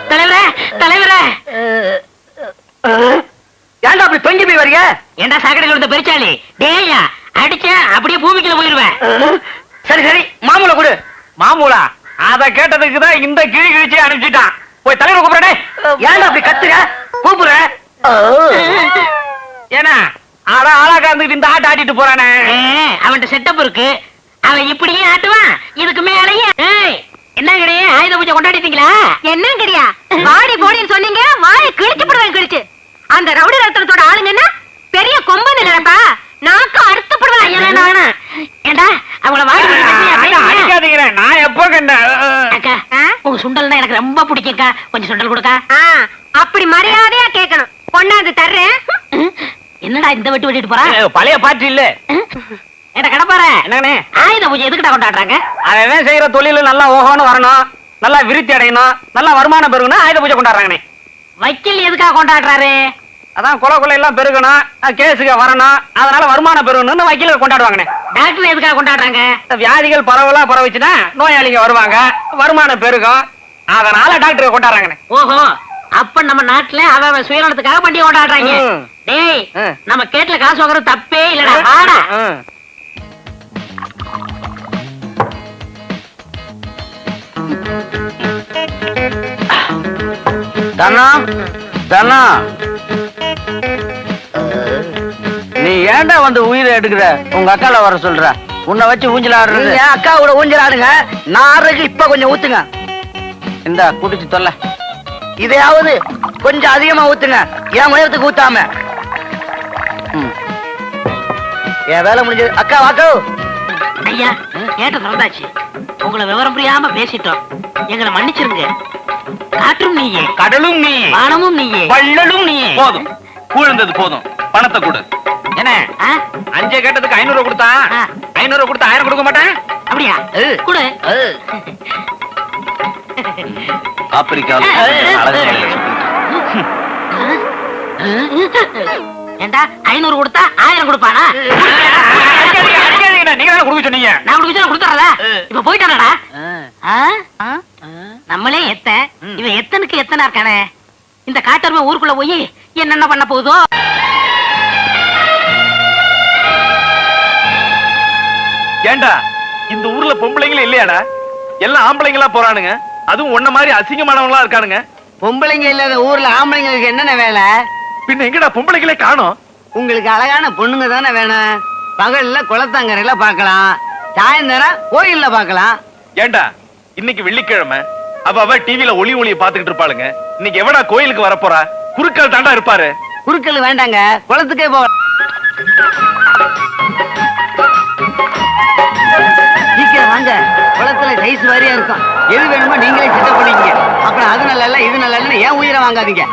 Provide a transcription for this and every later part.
தலைவரே தலைவரே, ஏன்டா அப்படி தொங்கி போய் வரீங்க? ஏண்டா சாக்கடை கொடுத்த பெருச்சாளி, டேயா அடிச்சா அப்படியே பூமிக்குள்ள போயிருவேன். சரி சரி, மாமூல கொடு. மாமூலா? அத கேட்டதுக்கு தான் இந்த கிழி கிழிச்சு அனுப்பிச்சிட்டான். போய் தலைவர் கூப்பிடுறே. ஏன்டா அப்படி கத்துற? கூப்பிடுற. ஏன்னா ஆளா காந்துட்டு இந்த ஆட்ட ஆட்டிட்டு போறானே. அவன்கிட்ட செட்டப் இருக்கு, அவன் இப்படியே ஆட்டுவான். இதுக்கு மேலேயே என்ன கிடையாது, ஆயுத பூஜை கொண்டாடிட்டீங்களா? என்ன கிடையா, வாடி போடின்னு சொன்னீங்க, வாயை கிழிச்சு போடுவேன் கிழிச்சு. அந்த ரவுடி ரத்தனத்தோட ஆளுங்கன்னா பெரிய கொம்பன் இல்லப்பா, நாக்கு அறுத்து போடுவேன். ஏண்டா அவங்கள வாடி அடிக்காதீங்க. நான் எப்ப கண்டேன்? அக்கா, உங்க சுண்டல்னா எனக்கு ரொம்ப பிடிக்கும்க்கா, கொஞ்சம் சுண்டல் கொடுக்கா. அப்படி மரியாதையா கேட்கணும். கொண்டாந்து தர்றேன். என்னடா இந்த வெட்டு வெட்டிட்டு போறா? பழைய பாட்டு இல்ல. ஏடா கடப்பாரு, என்னங்கண்ணே ஆயுத பூஜை எதுக்குடா கொண்டாடுறாங்க? அவன் செய்யற தொழில நல்லா ஓஹோன்னு வரணும், நல்லா விருத்தி அடையணும், நல்லா வருமானம் பெருகணும், ஆயுத பூஜை கொண்டாடுறாங்கண்ணே. வக்கீல் எதுக்காக கொண்டாடுறாரு? அதான் கொலை எல்லாம் பெருகணும், கேஸுக்கு வரணும், அதனால வருமானம் பெருகணும்னு வக்கீலுக்கு கொண்டாடுவாங்கண்ணே. டாக்டர் எதுக்காக கொண்டாடுறாங்க? வியாதிகள் பரவச்சுன்னா நோயாளிங்க வருவாங்க, வருமானம் பெருகும், அதனால டாக்டர் கொண்டாடுறாங்கண்ணே. ஓஹோ, அப்ப நம்ம நாட்டுல அவன் சுயநலத்துக்காக பண்டிகை கொண்டாடுறாங்க. டேய், நம்ம கேட்ல காசு வாங்குறது தப்பே இல்லடா, வாடா. தனா தனா, நீ ஏன்டா வந்து உயிரை எடுக்கிற? உங்க அக்கால வர சொல்ற, உன்னை வச்சு ஊஞ்சல் ஆடுறது. அக்காவோட ஊஞ்சல் ஆடுங்க, நான் ஆடுறதுக்கு இப்ப கொஞ்சம் ஊத்துங்க. இந்த குடிச்சு தொல்ல, இதையாவது கொஞ்சம் அதிகமா ஊத்துங்க, என் உயரத்துக்கு ஊத்தாம. என் வேலை முடிஞ்சது. அக்கா வாக்கோ. ஐயா, கேட்ட திறந்தாச்சு, உங்களை விவரம் புரியாம பேசிட்டோம், எங்களை மன்னிச்சிருங்க. காற்றும் நீயே, கடலும் நீயே, வானமும் நீயே, வள்ளலும் நீயே. போதும், கூழ்ந்தது போதும், பணத்தை கொடு. என்ன 5 கேட்டதுக்கு 500 கொடுத்தா? 500 கொடுத்தா 1000 கொடுக்க மாட்டேன். அப்படியா? கொடு. ஆப்பிரிக்கா ஏண்டா 500 கொடுத்தா 1000 கொடுப்பானா? நீங்க தானே கொடுக்க சொன்னீங்க. நான் கொடுத்துறதா? இப்ப போயிட்டானடா. நம்மளே இவன் எத்தனுக்கு எத்தனை இருக்கானே. இந்த காட்டருமை ஊருக்குள்ள போய் என்னென்ன பண்ண போகுதோ. ஏண்டா இந்த ஊர்ல பொம்பளைங்களே இல்லையாடா? எல்லாம் ஆம்பளைங்களா போறானுங்க, அதுவும் ஒன்ன மாதிரி அசிங்கமானவங்களா இருக்கானுங்க. பொம்பளைங்க இல்லாத ஊர்ல ஆம்பளைங்களுக்கு என்னென்ன வேலை? பின்ன எங்கடா பொம்பளைங்களே காணோம்? உங்களுக்கு அழகான பொண்ணுங்க தானே வேணும். பகல்ல குளத்தங்கரையில பாக்கலாம், சாயந்தரம் கோயில்ல பாக்கலாம். ஏண்டா இன்னைக்கு வெள்ளிக்கிழமை, அவ டிவில ஒளிய பாத்துக்கிட்டு இருப்பாளுங்க. இன்னைக்கு எவடா கோயிலுக்கு வரப்போறா? குறுக்கள் தாண்டா இருப்பாரு. குறுக்கள் வேண்டாங்க, குளத்துக்கே போ. சீக்கிரம் வாங்க, குளத்துல சைஸ் வாரியா இருக்கும். எது வேணுமோ நீங்களே செட்டப் பண்ணிக்கங்க. அப்புறம் அது நல்லா இல்ல இது நல்லா இல்லன்னு ஏன் உயிரை வாங்காதீங்க.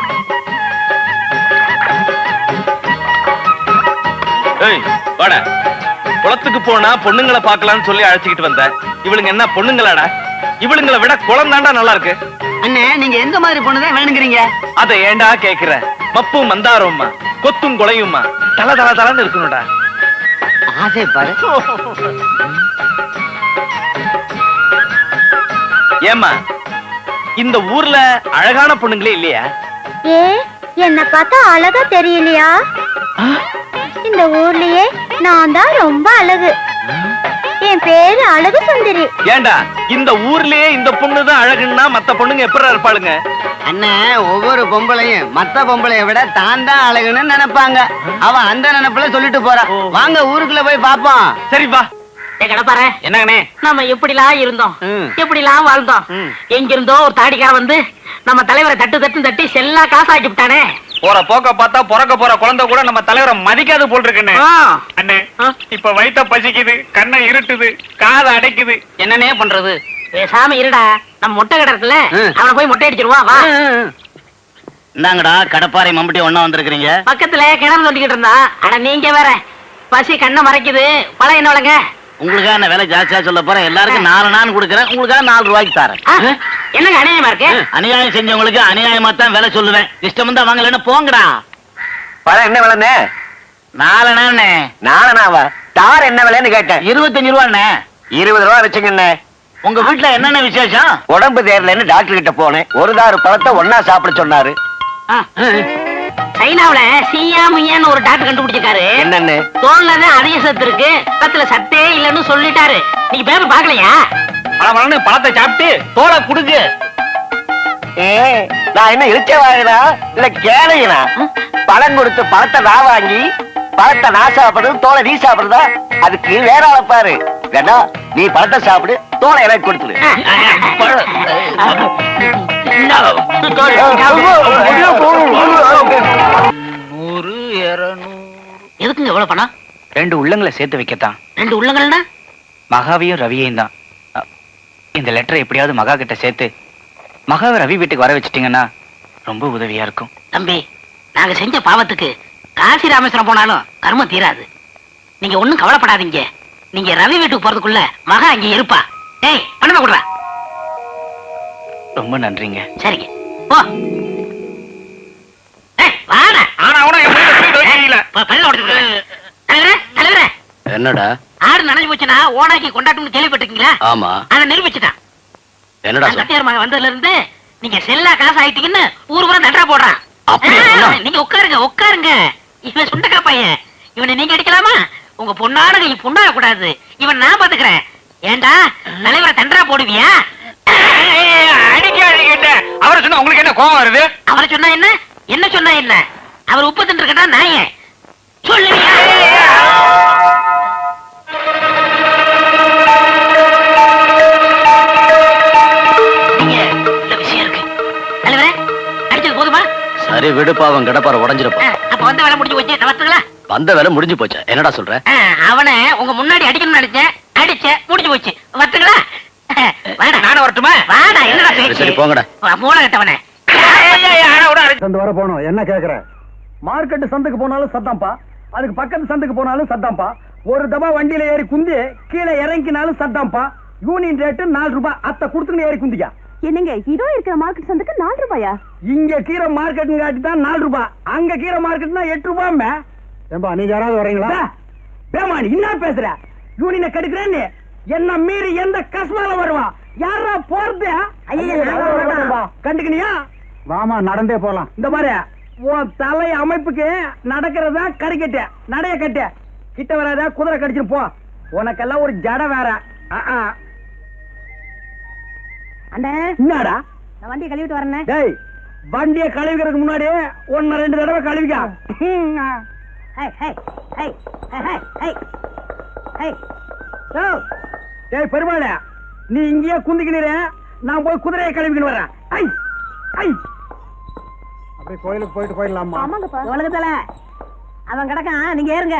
வாடா, குளத்துக்கு போனா பொண்ணுங்களை பாக்கலாம்னு சொல்லி அழைச்சிக்கிட்டு வந்த. இவளுங்க என்ன பொண்ணுங்களாடா? இவளுங்களை விட குளம் தாண்டா நல்லா இருக்கு. அண்ணே, நீங்க எந்த மாதிரி பொண்ணுதான் வேணுங்கிறீங்க? அதை ஏண்டா கேக்குற? மப்பும் மந்தாரம்மா, கொத்தும் கொலையுமா, தல தல தலன்னு இருக்கணும்டா. ஆசை பாரு. ஏமா இந்த ஊர்ல அழகான பொண்ணுங்களே இல்லையா? என்ன பார்த்தா அழகா தெரியலையா? இந்த ஊர்லயே நான் தான் ரொம்ப அழகு. என் பேரு அழகு சுந்தரி. ஏண்டா இந்த ஊர்லயே இந்த பொண்ணுதான் அழகுன்னா மத்த பொண்ணுங்க எப்படி இருப்பாளுங்க? அண்ணன், ஒவ்வொரு பொம்பளையும் மத்த பொம்பளைய விட தான் தான் அழகுன்னு நினைப்பாங்க. அவன் அந்த நினைப்புல சொல்லிட்டு போறான். வாங்க ஊருக்குள்ள போய் பாப்போம். சரி வா. கடப்பாரு, என்னங்கண்ணே, நம்ம எப்படிலாம் இருந்தோம், எப்படிலாம் வாழ்ந்தோம். எங்க இருந்தோ ஒரு தாடிக்கார வந்து நம்ம தலைவரை தட்டி செல்லா காசாக்கி விட்டானே. போற போக்க பார்த்தா பிறக்க போற குழந்தை கூட நம்ம தலைவரை மதிக்காது போல் இருக்குன்னு. அண்ணே, இப்ப வயித்த பசிக்குது, கண்ணை இருட்டுது, காதை அடைக்குது, என்னன்னே பண்றது? பேசாம இருடா, நம்ம மொட்டை கடை இருக்குல்ல, அவனை போய் மொட்டை அடிச்சிருவான். வா. இந்தாங்கடா, கடப்பாறை மம்பட்டி ஒண்ணா வந்திருக்கீங்க. பக்கத்துல கிணறு தோண்டிக்கிட்டு இருந்தா. அட நீங்க வேற, பசி கண்ணை மறைக்குது. பழம் என்ன விலைங்க? உங்களுக்காக என்ன வேலை ஜாஸ்தியா சொல்ல போறேன். எல்லாருக்கும் 4 நான் கொடுக்குறேன், உங்களுக்காக 4 ரூபாய்க்கு தரேன். என்னங்க அநியாயமா இருக்கு? அநியாயம் செஞ்சவங்களுக்கு அநியாயமா தான் வேலை சொல்லுவேன். இஷ்டம் தான் வாங்கலன்னு போங்கடா. பழம் என்ன விலைண்ணே? 4 நாலனாவா? தார் என்ன விலைன்னு கேட்டேன். 25 ரூபாண்ணே. 20 ரூபா வச்சுங்கண்ணே. உங்க வீட்டுல என்னென்ன விசேஷம்? உடம்பு தேரலன்னு டாக்டர் கிட்ட போனேன். ஒரு தாறு பழத்தை ஒன்னா சாப்பிட சொன்னாரு. சைனாவுல சியா முய்யான்னு ஒரு டாக்டர் கண்டுபிடிச்சிருக்காரு. என்னன்னு? தோல்லதான் அதிக சத்து இருக்கு, பத்துல சத்தே இல்லன்னு சொல்லிட்டாரு. நீங்க பேப்பர் பாக்கலையா? பழம் பழத்தை சாப்பிட்டு தோலை குடுக்கு. நான் என்ன இழுச்ச வாங்கினா இல்ல கேளையினா? பழம் கொடுத்து பழத்தை நான் வாங்கி பழத்தை நான் சாப்பிடுறது, தோலை நீ சாப்பிடுறதா? அதுக்கு வேற ஆளப்பாரு. வேணா நீ பழத்தை சாப்பிடு, தோலை எனக்கு கொடுத்துரு. எதுக்குங்க எவ்வளவு பணம்? 2 உள்ளங்களை சேர்த்து வைக்கத்தான். 2 உள்ளங்கள்னா? மகாவையும் ரவியையும் தான். இந்த லெட்டரை எப்படியாவது மகா கிட்ட சேர்த்து மகாவை ரவி வீட்டுக்கு வர வச்சிட்டீங்கன்னா ரொம்ப உதவியா இருக்கும். தம்பி, நாங்க செஞ்ச பாவத்துக்கு காசி ராமேஸ்வரம் போனாலும் கர்மம் தீராது. நீங்க ஒண்ணும் கவலைப்படாதீங்க. நீங்க ரவி வீட்டுக்கு போறதுக்குள்ள மகா அங்க இருப்பா. ஏய், பணமா கொடுறா. ரொம்ப நன்றிங்க. சரிங்க, போ. ஏய், வாடா. ஆனா அவனும் என் வீட்டுல துணி துவைக்கல. பல்ல உடைச்சு. தலைவரே, தலைவரே, என்னடா? ஆடு நனைஞ்சு போச்சுன்னா ஓனாக்கி கொண்டாட்டம்னு கேள்விப்பட்டிருக்கீங்களா? ஆமா. அதை நிரூபிச்சுட்டான். என்னடா கட்டியார் மகன் வந்ததுல இருந்து நீங்க செல்லா காசு ஆயிட்டீங்கன்னு ஊர் பூரா தண்டரா போடுறான். அப்படியா சொன்னா? நீங்க உட்காருங்க, உட்காருங்க. இவன் சுண்டக்கா பையன். இவனை நீங்க அடிக்கலாமா? உங்க பொண்ணாட நீ பொண்ணாக கூடாது. இவன் நான் பாத்துக்கிறேன். ஏண்டா தலைவரை தண்டரா போடுவியா? அடிக்க அவரை சொன்னா உங்களுக்கு என்ன கோவம் வருது? அவரை சொன்னா என்ன, என்ன சொன்னா என்ன? அவர் உப்பு தின்று கேட்டா நாயே சொல்லுவியா? விஷயம் இருக்கு. தலைவரே, அடிச்சது போதுமா? சரி விடுப்பாவன் கடப்பார உடஞ்சிருப்பா. அப்ப வந்த வேலை முடிஞ்சு போச்சு. நவத்துங்களா? வந்த வேலை முடிஞ்சு போச்சா? என்னடா சொல்ற? அவனை உங்க முன்னாடி அடிக்கணும்னு நினைச்சேன், அடிச்ச முடிஞ்சு போச்சு. வத்துங்களா? வாடா. நானும் வரட்டுமா? வாடா. என்னடா சரி பேச்சு? போங்கடா. மூளை கட்டவனே. சந்து வர போனோம். என்ன கேக்குற? மார்க்கெட் சந்துக்கு போனாலும் சத்தாம்பா, அதுக்கு பக்கத்து சந்துக்கு போனாலும் சத்தாம்பா. ஒரு தபா வண்டியில ஏறி குந்தி கீழே இறங்கினாலும் சத்தாம்பா. யூனியன் ரேட்டு 4 ரூபாய். அத்தை கொடுத்துன்னு ஏறி குந்திக்கா. என்னங்க இதோ இருக்கிற மார்க்கெட் சந்துக்கு 4 ரூபாயா? இங்க கீரை மார்க்கெட் காட்டி தான் 4 ரூபாய், அங்க கீரை மார்க்கெட்னா 8 ரூபாய். ஏம்பா நீங்க யாராவது வரீங்களா? பேமானி என்ன பேசுற? யூனியனை கெடுக்கிறேன்னு என்ன மீறி எந்த கஸ்மால வருவா? யாரா போறது? கண்டுக்கணியா? வாமா நடந்தே போலாம். இந்த மாதிரி உன் தலை அமைப்புக்கு நடக்கிறதா கறிக்கட்டு நடைய கட்டு. கிட்ட வராத, குதிரை கடிச்சிட்டு போ. உனக்கெல்லாம் ஒரு ஜட வேற. அண்ணே, என்னடா? நான் வண்டியை கழுவிட்டு வரேன். டேய், வண்டியை கழுவிக்கிறதுக்கு முன்னாடி 1-2 தடவை கழுவிக்கா. டேய் பெருமாளே, நீ இங்கேயே குந்திக்கினீர, நான் போய் குதிரையை கழுவிக்கின்னு வரேன். அப்படியே கோயிலுக்கு போயிட்டு போயிடலாமா? ஆமாங்கப்பா. உலகத்துல அவன் கிடக்கான், நீங்க ஏறுங்க.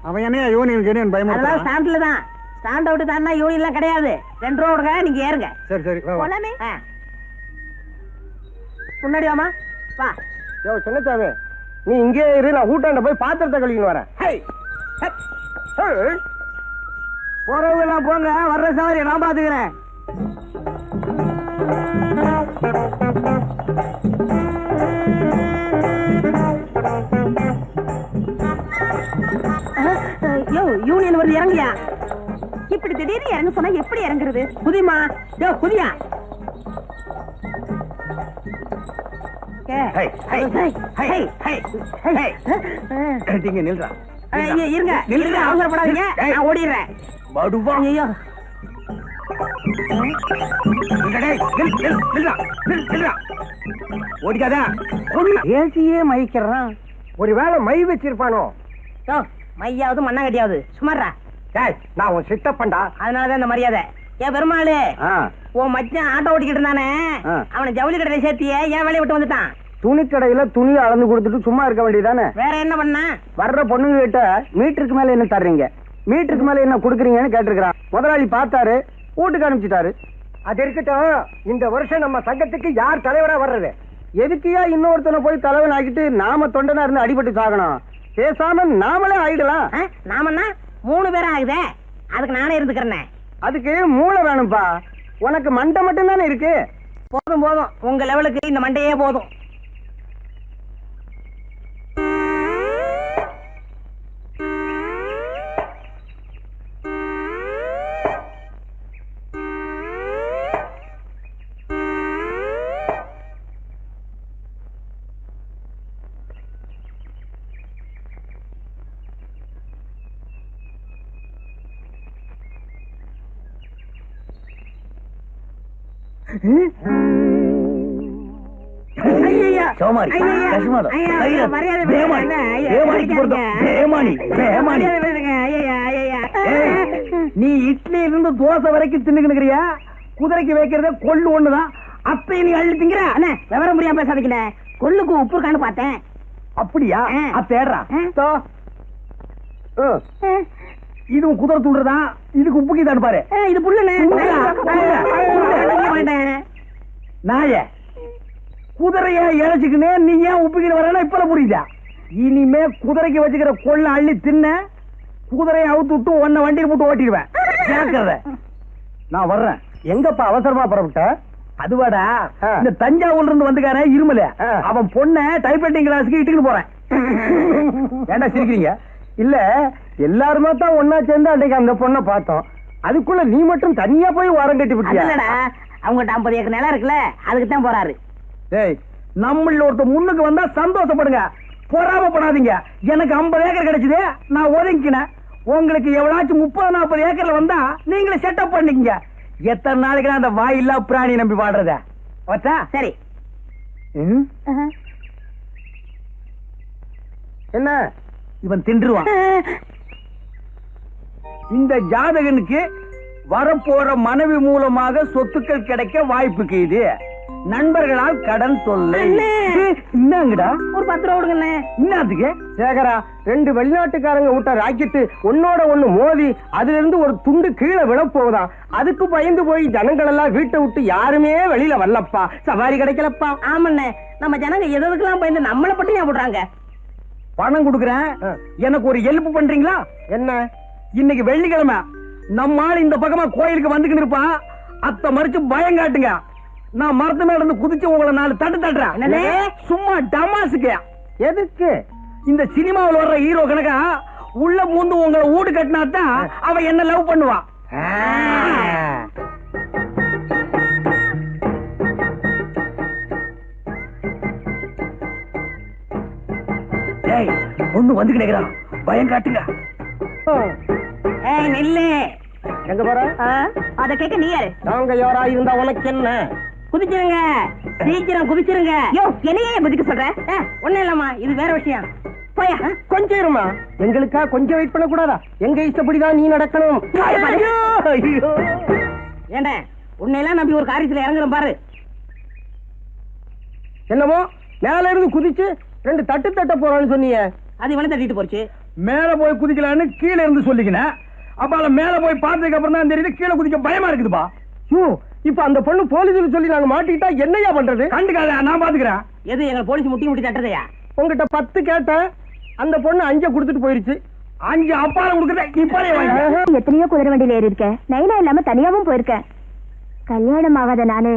அவன் என்ன யூனியன் பயமா? அதெல்லாம் ஸ்டாண்ட்ல தான். ஸ்டாண்ட் அவுட் தானா யூனியன் எல்லாம் கிடையாது. 2 ரூபா கொடுங்க, நீங்க ஏறுங்க. சரி சரி போலாமே. முன்னாடி வாமா. வா. யோ சின்னச்சாமி, நீ இங்கே இரு, நான் ஊட்டாண்ட போய் பாத்திரத்தை கழுவின்னு வரேன். போறவங்க எல்லாம் போங்க, வர்ற சவாரி நான் பாத்துக்கிறேன். யோ யூனியன் வந்து இறங்கியா? இப்படி திடீர்னு இறங்க சொன்னா எப்படி இறங்குறது? குதிமா. யோ குதியா. நில்றா. இருங்க இருங்க, அவசரப்படாதீங்க, நான் ஓடிடுறேன். ஐயோ ஓடிக்காதா? ஏசியே மயிக்கிறான். ஒருவேளை மை வச்சிருப்பானோ? மையாவது மண்ணாங்கட்டியாவது சுமாரா. நான் உன் சித்தப்பண்டா, அதனாலதான் இந்த மரியாதை. ஏன் பெருமாளு, உன் மச்சான் ஆட்டோ ஓட்டிக்கிட்டு இருந்தானே, அவனை ஜவுளி கடையில சேர்த்தியே ஏன் வேலையை விட்டு வந்துட்டான்? துணி கடையில துணி அளந்து கொடுத்துட்டு சும்மா இருக்க வேண்டியதானே? வேற என்ன பண்ண? வர்ற பொண்ணுங்க கிட்ட மீட்டருக்கு மேல என்ன தர்றீங்க, மீட்டருக்கு மேல என்ன குடுக்குறீங்கன்னு கேட்டிருக்கிறான். முதலாளி பார்த்தாரு, வீட்டுக்கு அனுப்பிச்சிட்டாரு. அது இருக்கட்டும், இந்த வருஷம் நம்ம சங்கத்துக்கு யார் தலைவரா வர்றது? எதுக்கியா இன்னொருத்தனை போய் தலைவன் ஆக்கிட்டு நாம தொண்டனா இருந்து அடிபட்டு சாகணும்? பேசாம நாமளே ஆயிடலாம். நாமன்னா 3 பேரும் ஆகுதே, அதுக்கு நானே இருந்துக்கிறேன். அதுக்கு மூளை வேணும்பா. உனக்கு மண்டை மட்டும் தானே இருக்கு. போதும் போதும், உங்க லெவலுக்கு இந்த மண்டையே போதும். சோமாரி கஷ்மாதம் நீ இட்லி இருந்து தோசை வரைக்கும் தின்னுக்கிறியா? குதிரைக்கு வைக்கிறத கொள்ளு ஒண்ணுதான். அப்ப நீ அள்ளி திங்கிற விவரம் முடியாம பேசாதீங்க. கொள்ளுக்கு உப்பு இருக்கான்னு பார்த்தேன். அப்படியா? தேடுறா. இதுவும் குதிரை தூண்டுறதான். இதுக்கு உப்புக்கு தான் பாரு. இது புல்லுண்ணே. நாய குதிரைய இழைச்சுக்கினே நீ ஏன் உப்புக்கிட்டு வரேன்னா இப்ப புரியுதா? இனிமே குதிரைக்கு வச்சுக்கிற கொள்ள அள்ளி தின்ன குதிரையை அவுத்து விட்டு உன்னை வண்டியில் போட்டு ஓட்டிடுவேன். கேட்கறத நான் வர்றேன். எங்கப்பா அவசரமா புறப்பட்ட? அதுவாடா, இந்த தஞ்சாவூர்ல இருந்து வந்துக்கார இருமல அவன் பொண்ண டைப்ரைட்டிங் கிளாஸுக்கு இட்டுக்கிட்டு போறேன். ஏண்டா சிரிக்கிறீங்க? இல்ல எல்லாருமே தான் ஒன்னா சேர்ந்து அன்னைக்கு அந்த பொண்ணை பார்த்தோம். அதுக்குள்ள நீ மட்டும் தனியா போய் வாரம் கட்டி விட்டியா? அவங்ககிட்ட 50 ஏக்கர் நிலம் இருக்குல்ல, அதுக்கு தான் போறாரு. ஏய், நம்மள ஒருத்த முன்னுக்கு வந்தா சந்தோஷப்படுங்க, பொறாமப்படாதீங்க. எனக்கு 50 ஏக்கர் கிடைச்சது, நான் ஒதுங்கினேன். உங்களுக்கு எவ்வளாச்சும் 30-40 ஏக்கர்ல வந்தா நீங்களே செட்டப் பண்ணிக்கங்க. எத்தனை நாளைக்கு அந்த வாயில்லா பிராணி நம்பி வாடுறத? வச்சா சரி. என்ன இவன் தின்றுவான். இந்த ஜாதகனுக்கு வரப்போற மனைவி மூலமாக சொத்துக்கள் கிடைக்க வாய்ப்புக்கு இது. நண்பர்களால் கடன் தொல்லை. என்னங்கடா ஒரு 10 ரூபா கொடுங்கண்ணே. என்னத்துக்கு? சேகரா, 2 வெளிநாட்டுக்காரங்க விட்ட ராக்கெட்டு ஒன்னோட ஒண்ணு மோதி அதுல இருந்து ஒரு துண்டு கீழே விழப்போகுதான். அதுக்கு பயந்து போய் ஜனங்கள் எல்லாம் வீட்டை விட்டு யாருமே வெளியில வரலப்பா. சவாரி கிடைக்கலப்பா. ஆமாண்ணே, நம்ம ஜனங்க எதுக்கெல்லாம் பயந்து நம்மளை பட்டி ஏன் போடுறாங்க? பணம் கொடுக்குறேன், எனக்கு ஒரு ஹெல்ப் பண்றீங்களா? என்ன? இன்னைக்கு வெள்ளிக்கிழமை நம்ம ஆள் இந்த பக்கமா கோயிலுக்கு வந்துக்கிட்டு இருப்பான். அத்தை மறிச்சு பயம் காட்டுங்க. நான் மரத்து மேல இருந்து குதிச்சு உங்களை 4 தட்டு தட்டுறேன். சும்மா டமாசுக்கு. எதுக்கு? இந்த சினிமாவில் வர்ற ஹீரோ கணக்கா உள்ள பூந்து உங்களை ஊடு கட்டினாத்தான் அவன் என்ன லவ் பண்ணுவான். ஒண்ணு வந்து கிடைக்கிறான், பயம் காட்டுங்க. நில்லு. எங்க போற? அத கேட்க நீ யாரு? நாங்க யாரா இருந்தா உனக்கு என்ன? குதிச்சிருங்க, சீக்கிரம் குதிச்சிருங்க. யோ, என்னையே குதிக்க சொல்ற? ஒண்ணு இல்லம்மா, இது வேற விஷயம். போயா, கொஞ்சம் இருமா. எங்களுக்கா கொஞ்சம் வெயிட் பண்ண கூடாதா? எங்க இஷ்டப்படிதான் நீ நடக்கணும். ஏண்ட உன்னையெல்லாம் நம்பி ஒரு காரியத்துல இறங்குறோம் பாரு. என்னமோ மேல இருந்து குதிச்சு 2 தட்டு தட்ட போறான்னு சொன்னீங்க. அது இவனை தட்டிட்டு போச்சு. மேல போய் குதிக்கலான்னு கீழே இருந்து சொல்லிக்கினேன். அப்ப மேல போய் பார்த்ததுக்கு அப்புறம் தான் தெரியுது கீழே குதிக்க பயமா இருக்குதுப்பா. இப்ப அந்த பொண்ணு போலீஸ் சொல்லி நாங்க மாட்டிக்கிட்டா என்னையா பண்றது? கண்டுக்காத, நான் பாத்துக்கிறேன். எது எங்க போலீஸ் முட்டி தட்டுறதையா? உங்ககிட்ட 10 கேட்டேன், அந்த பொண்ணு 5 கொடுத்துட்டு போயிருச்சு. 5 அப்பால கொடுக்குறேன். இப்பவே எத்தனையோ குதிரை வண்டியில ஏறி இருக்கேன், நைனா இல்லாம தனியாவும் போயிருக்கேன். கல்யாணம் ஆகாத நானு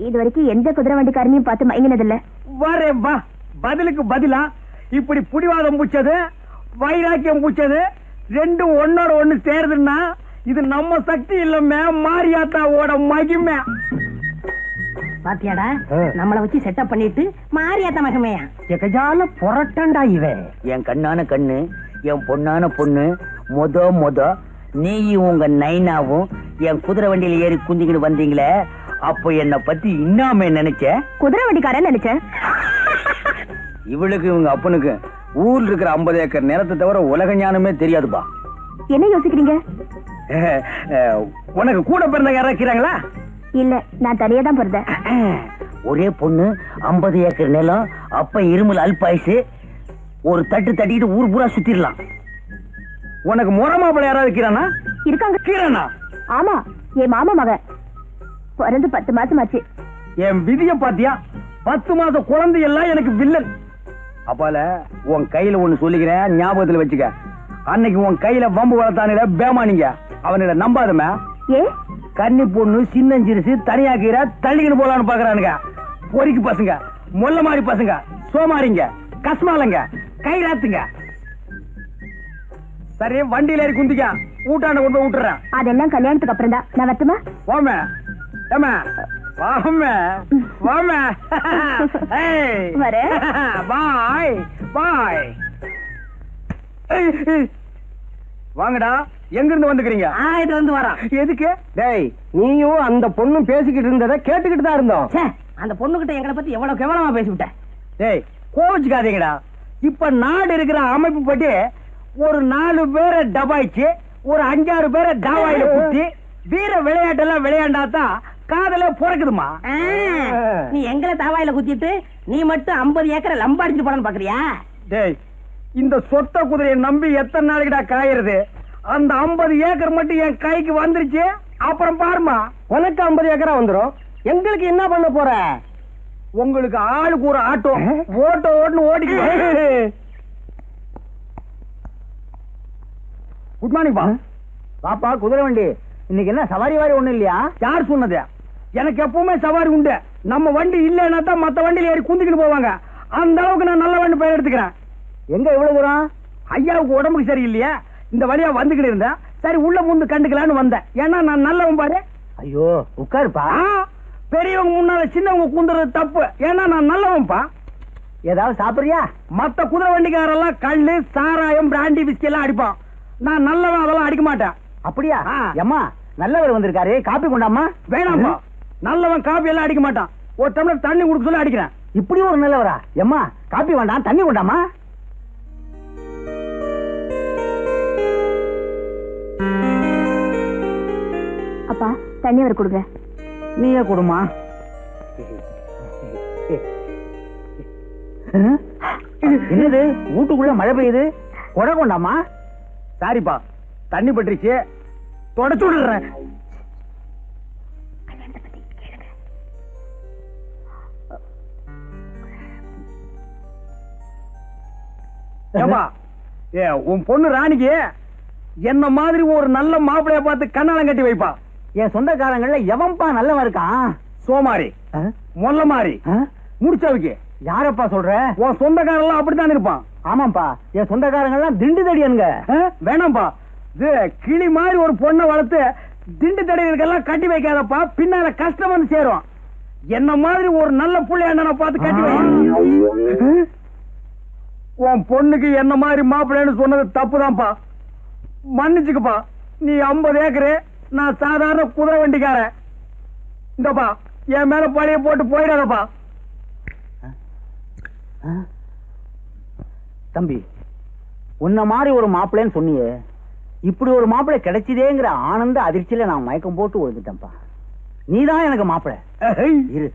இது வரைக்கும் எந்த குதிரை வண்டிக்காரனையும் பார்த்து மயங்கினதில்ல. வரே வா, பதிலுக்கு பதிலா இப்படி புடிவாதம் பூச்சது வைராக்கியம் பூச்சது ரெண்டும் ஒன்னோட ஒண்ணு சேருதுன்னா இது நம்ம சக்தி இல்லமே, மாரியாத்தாவோட மகிமை. பாத்தியாடா, நம்மள வச்சு செட்டப் பண்ணிட்டு மாரியாத்தா மகிமையா? எகஜால புரட்டண்டா இவன். என் கண்ணான கண்ணு, என் பொண்ணான பொண்ணு, மொத நீயும் உங்க நைனாவும் என் குதிரை வண்டியில ஏறி குந்திக்கிட்டு வந்தீங்களே, அப்போ என்ன பத்தி இன்னாம நினைச்ச? குதிரை வண்டிக்காரன் நினைச்சேன். இவளுக்கு இவங்க அப்பனுக்கு ஊர்ல இருக்கிற 50 ஏக்கர் நிலத்தை தவிர உலக ஞானமே தெரியாதுப்பா. என்ன யோசிக்கிறீங்க? உனக்கு கூட பிறந்த யாரா இருக்கிறாங்களா? இல்ல, நான் தனியா தான் பிறந்தேன். ஒரே பொண்ணு, 50 ஏக்கர் நிலம், அப்ப இருமல் அல்பாயுசு, ஒரு தட்டு தட்டிட்டு ஊர் பூரா சுத்திடலாம். உனக்கு முறமாப்பிள்ள யாராவது இருக்கிறானா? இருக்காங்க. இருக்கிறானா? ஆமா, என் மாமா மகன் பிறந்து 10 மாசம் ஆச்சு. என் விதிய பாத்தியா? 10 மாச குழந்தை எல்லாம் எனக்கு வில்லன். அப்பால உன் கையில ஒண்ணு சொல்லிக்கிறேன், ஞாபகத்துல வச்சுக்க. அன்னைக்கு உன் கையில வம்பு வளர்த்தானிட பேமானிங்க, அவனிட நம்பாதமே. ஏ, கன்னி பொண்ணு சின்னஞ்சிரிசு தனியாக்கிற தள்ளிக்கிட்டு போலான்னு பாக்குறானுங்க. பொறிக்கு பசங்க, மொல்ல மாதிரி பசங்க, சோமாரிங்க, கஸ்மாலங்க, கைராத்துங்க. சரி, வண்டியில ஏறி குந்திக்க, ஊட்டாண்ட கொண்டு போய் விட்டுறேன். அதெல்லாம் கல்யாணத்துக்கு அப்புறம் தான். நான் வரட்டுமா? வாமே ஏமா, வாமே வாமே. வரேன். பாய் பாய். வாங்கடா. எங்க இருந்து வந்துக்கிறீங்க? இது வந்து வரோம். எதுக்கு? டேய், நீயும் அந்த பொண்ணும் பேசிக்கிட்டு இருந்ததை கேட்டுக்கிட்டு தான் இருந்தோம். அந்த பொண்ணுகிட்ட எங்களை பத்தி எவ்வளவு கேவலமா பேசிவிட்டேன். டேய், கோவிச்சுக்காதீங்கடா. இப்ப நாடு இருக்கிற அமைப்பு பற்றி ஒரு 4 பேரை டபாய்ச்சு ஒரு 5-6 பேரை டாவாயில குத்தி வீர விளையாட்டெல்லாம் விளையாண்டாதான் காதல பிறக்குதுமா. நீ எங்களை தாவாயில குத்திட்டு நீ மட்டும் 50 ஏக்கரை லம்பாடிச்சு போனு பாக்குறியா? டேய், இந்த சொத்த குதிரையை நம்பி எத்தனை நாளைக்குடா காயறது? அந்த 50 ஏக்கர் மட்டும் என் கைக்கு வந்துருச்சு, அப்புறம் பாருமா. உனக்கு 50 ஏக்கரா வந்துரும், எங்களுக்கு என்ன பண்ண போற? உங்களுக்கு ஆளுக்கு ஒரு ஆட்டோ ஓட்ட ஓட்டுன்னு ஓடிக்க. குட் மார்னிங் பா. பாப்பா, குதிரை வண்டி இன்னைக்கு என்ன சவாரி வாரி ஒண்ணு இல்லையா? யார் சொன்னது? எனக்கு எப்பவுமே சவாரி உண்டு. நம்ம வண்டி இல்லைன்னா தான் மத்த வண்டியில ஏறி குந்திக்கிட்டு போவாங்க. அந்த அளவுக்கு நான் நல்ல வண்டி பெயர் எடுத்துக்கிறேன். எங்க இவ்வளவு தூரம்? ஐயாவுக்கு உடம்புக்கு சரியில்லையா, இந்த வழியா வந்துகிட்டு இருந்தேன். சரி உள்ள முந்து கண்டுக்கலான்னு வந்தேன். ஏன்னா நான் நல்லவன் பாரு. ஐயோ உட்காருப்பா. பெரியவங்க முன்னால சின்னவங்க கூந்துறது தப்பு. ஏன்னா நான் நல்லவன்பா. ஏதாவது சாப்பிடுறியா? மத்த குதிரை வண்டிக்காரெல்லாம் கல்லு சாராயம் பிராண்டி விஸ்கி எல்லாம் அடிப்பான். நான் நல்லவன், அதெல்லாம் அடிக்க மாட்டேன். அப்படியா? அம்மா, நல்லவர் வந்திருக்காரு, காப்பி கொண்டாமா. வேணாம்பா, நல்லவன் காப்பி எல்லாம் அடிக்க மாட்டான். ஒரு டம்ளர் தண்ணி குடுக்க சொல்லி அடிக்கிறேன். இப்படி ஒரு நல்லவரா? எம்மா, காப்பி வேண்டாம், தண்ணி கொண்டாமா. அப்பா, தண்ணி அவர் கொடுங்க. நீயே கொடுமா. என்னது வீட்டுக்குள்ள மழை பெய்யுது? கொடை கொண்டாமா. சாரிப்பா, தண்ணி பட்டுருச்சு, தொடச்சு விடுறேன். உன் பொண்ணு ராணிக்கு என்ன மாதிரி ஒரு நல்ல மாப்பிளைய பார்த்து கண்ணாலம் கட்டி வைப்பா. என் சொந்தக்காரங்கள்ல எவன்பா நல்லவன் இருக்கான்? சோமாரி, மொல்ல மாறி, முடிச்சவுக்கு. யாரப்பா சொல்ற? உன் சொந்தக்காரன் அப்படித்தான் இருப்பான். ஆமாப்பா, என் சொந்தக்காரங்கெல்லாம் திண்டு தடியனுங்க. வேணாம்பா, கிளி மாதிரி ஒரு பொண்ணை வளர்த்து திண்டு தடிகளுக்கெல்லாம் கட்டி வைக்காதப்பா, பின்னால கஷ்டம் வந்து சேரும். என்ன மாதிரி ஒரு நல்ல புள்ளை அண்ணனை பார்த்து கட்டி வை. உன் பொண்ணுக்கு என்ன மாதிரி மாப்பிள்ளைன்னு சொன்னது தப்புதான்ப்பா, மன்னிச்சுக்கப்பா. நீ 50 ஏக்கரு, நான் சாதாரண குதிரை வண்டிக்காரன். இந்தப்பா, என் மேல பழைய போட்டு போயிடாதப்பா. தம்பி, உன்ன மாதிரி ஒரு மாப்பிள்ளைன்னு சொன்னியே, இப்படி ஒரு மாப்பிள்ளை கிடைச்சதேங்கிற ஆனந்த அதிர்ச்சியில நான் மயக்கம் போட்டு விழுந்துட்டேன்ப்பா. நீதான் எனக்கு மாப்பிள்ளை. இரு,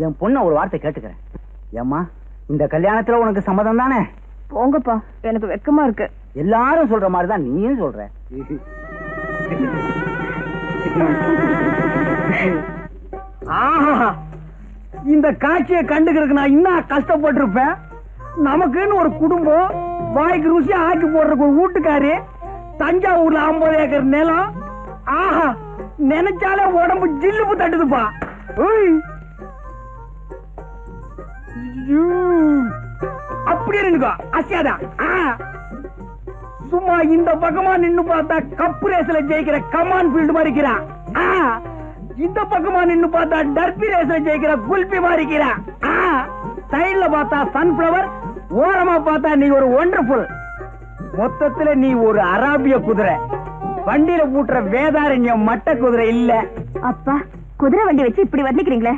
என் பொண்ண ஒரு வார்த்தை கேட்டுக்கிறேன். ஏம்மா, இந்த கல்யாணத்துல உனக்கு சம்மதம் தானே? போங்கப்பா, எனக்கு வெக்கமா இருக்கு. எல்லாரும் சொல்ற மாதிரிதான் நீயும் சொல்ற. ஆஹா, இந்த காட்சியை கண்டுக்கிறதுக்கு நான் இன்னும் கஷ்டப்பட்டிருப்பேன். நமக்குன்னு ஒரு குடும்பம், வாய்க்கு ருசியா ஆக்கி போடுறதுக்கு ஒரு வீட்டுக்காரி, தஞ்சாவூர்ல 50 ஏக்கர் நிலம். ஆஹா, நினைச்சாலே உடம்பு ஜில்லுப்பு தட்டுதுப்பா. அப்படியே நின்னுக்கோ, அசியாதா. சும்மா இந்த பக்கமா நின்னு பார்த்தா கப்பு ரேஸ்ல ஜெயிக்கிற கமான் ஃபீல்டு மாதிரி இருக்கிறான். இந்த பக்கமா நின்னு பார்த்தா டர்பி ரேஸ்ல ஜெயிக்கிற குல்பி மாதிரி இருக்கிறான். சைடுல பார்த்தா சன்ஃபிளவர், ஓரமா பார்த்தா நீ ஒரு ஒண்டர்ஃபுல். மொத்தத்துல நீ ஒரு அராபிய குதிரை, வண்டியில பூட்டுற வேதாரண்யம் மட்ட குதிரை இல்ல. அப்பா, குதிரை வண்டி வச்சு இப்படி வர்ணிக்கிறீங்களே.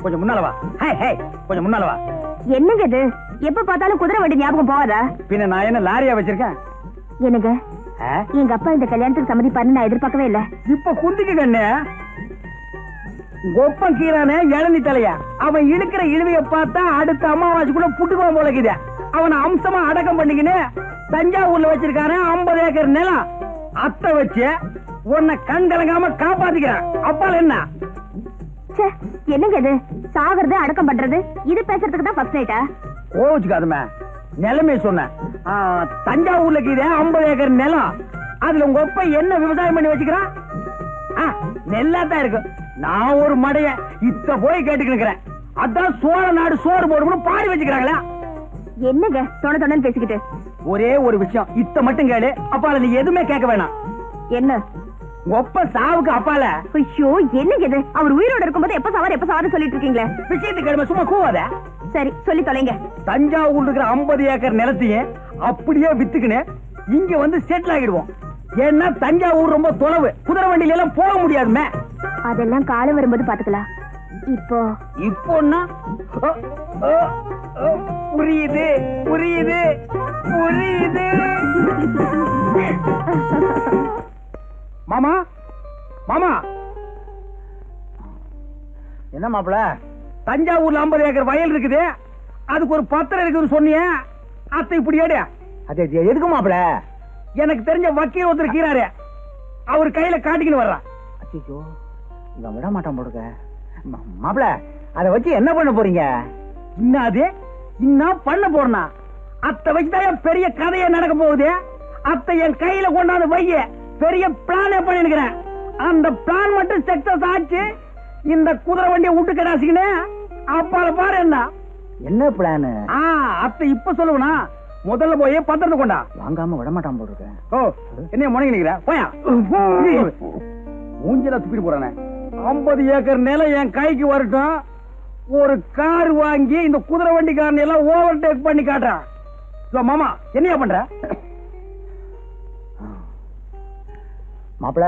கொஞ்சம் முன்னால வா. கொஞ்சம் முன்னால வா. என்னங்க இது? எப்ப பார்த்தாலும் குதிரை வண்டி ஞாபகம் போவாதா? பின்ன நான் என்ன லாரியா வச்சிருக்கேன்? என்னங்க, எங்க அப்பா இந்த கல்யாணத்துக்கு சம்மதிப்பாருன்னு நான் எதிர்பார்க்கவே இல்ல. இப்ப குந்திக்கு கண்ணு கொப்பம் கீரானே இளநி தலையா, அவன் இழுக்கிற இழுவைய பார்த்தா அடுத்த அமாவாசைக்குள்ள புட்டுக்குவான் போலக்குது. அவனை அம்சமா அடக்கம் பண்ணிக்கின்னு தஞ்சாவூர்ல வச்சிருக்கானே 50 ஏக்கர் நிலம். அத்தை வச்சு உன்னை கண் கலங்காம காப்பாத்திக்கிறான். அப்பால என்ன? என்னங்க இது? சாகிறது அடக்கம் பண்றது, இது பேசுறதுக்கு தான் ஃபர்ஸ்ட் நைட்டா? கோச்சுக்காதுமே, நிலைமை சொன்ன. தஞ்சாவூர்ல 50 ஏக்கர் நிலம், அதுல உங்க ஒப்ப என்ன விவசாயம் பண்ணி வச்சுக்கிறான்? நெல்லாத்தான் இருக்கு. நான் ஒரு மடைய இத்த போய் கேட்டுக்கிறேன். அதான் சோழ நாடு சோறு போடுன்னு பாடி வச்சுக்கிறாங்களா? என்னங்க தொண தொணன்னு பேசிக்கிட்டு? ஒரே ஒரு விஷயம், இத்த மட்டும் கேளு. அப்பால நீ எதுவுமே கேட்க வேணாம். என்ன? ஒப்ப சாவுக்கு அப்பால. ஐயோ, என்னங்க இது? அவர் உயிரோட இருக்கும்போது எப்ப சாவாரு சொல்லிட்டு இருக்கீங்களே. விஷயத்துக்கு கேளுமா, சும்மா கூவாத. சரி, சொல்லி தொலைங்க. தஞ்சாவூர் இருக்கிற 50 ஏக்கர் நிலத்தையே அப்படியே வித்துக்கினு இங்க வந்து செட்டில் ஆகிடுவோம். ஏன்னா தஞ்சாவூர் ரொம்ப தொலைவு, குதிரை வண்டியில எல்லாம் போக முடியாதுமே. அதெல்லாம் காலம் வரும்போது பாத்துக்கலாம். இப்போன்னா புரியுது புரியுது புரியுது. மாமா மாமா, என்ன மாப்பிள, தஞ்சாவூர்ல 50 ஏக்கர் வயல் இருக்குது, அதுக்கு ஒரு பத்திரம் இருக்குன்னு சொன்னிய, அத்தை இப்படி ஏடு. அது எதுக்கு மாப்பிள? எனக்கு தெரிஞ்ச வக்கீல் ஒருத்தர் கீறாரு, அவர் கையில காட்டிக்கின்னு வர்றான். அச்சோ, இவன் விட மாட்டான் போடுங்க. மாப்பிள, அதை வச்சு என்ன பண்ண போறீங்க? இன்னாது இன்னும் பண்ண போறனா? அத்தை வச்சுதான் பெரிய கதையே நடக்க போகுது. அத்தை என் கையில கொண்டாந்து வைய பெரிய பிளானே பண்ணிருக்கிறேன். அந்த பிளான் மட்டும் சக்சஸ் ஆச்சு, இந்த குதிரை வண்டியை விட்டு கடாசிக்கினே அப்பால பாரு. என்ன பிளான்? அத்தை இப்ப சொல்லுவனா? முதல்ல போய் பத்திரத்தை கொண்டா. வாங்காம விட மாட்டான் போட்டுருக்கேன். ஓ, என்ன முடங்கி நிக்கிற? போயா மூஞ்சில துப்பிட்டு போறானே. 50 ஏக்கர் நிலம் என் கைக்கு வரட்டும், ஒரு கார் வாங்கி இந்த குதிரை வண்டிக்காரன் எல்லாம் ஓவர் டேக் பண்ணி காட்டுறான். மாமா என்னையா பண்ற? மாப்பிள,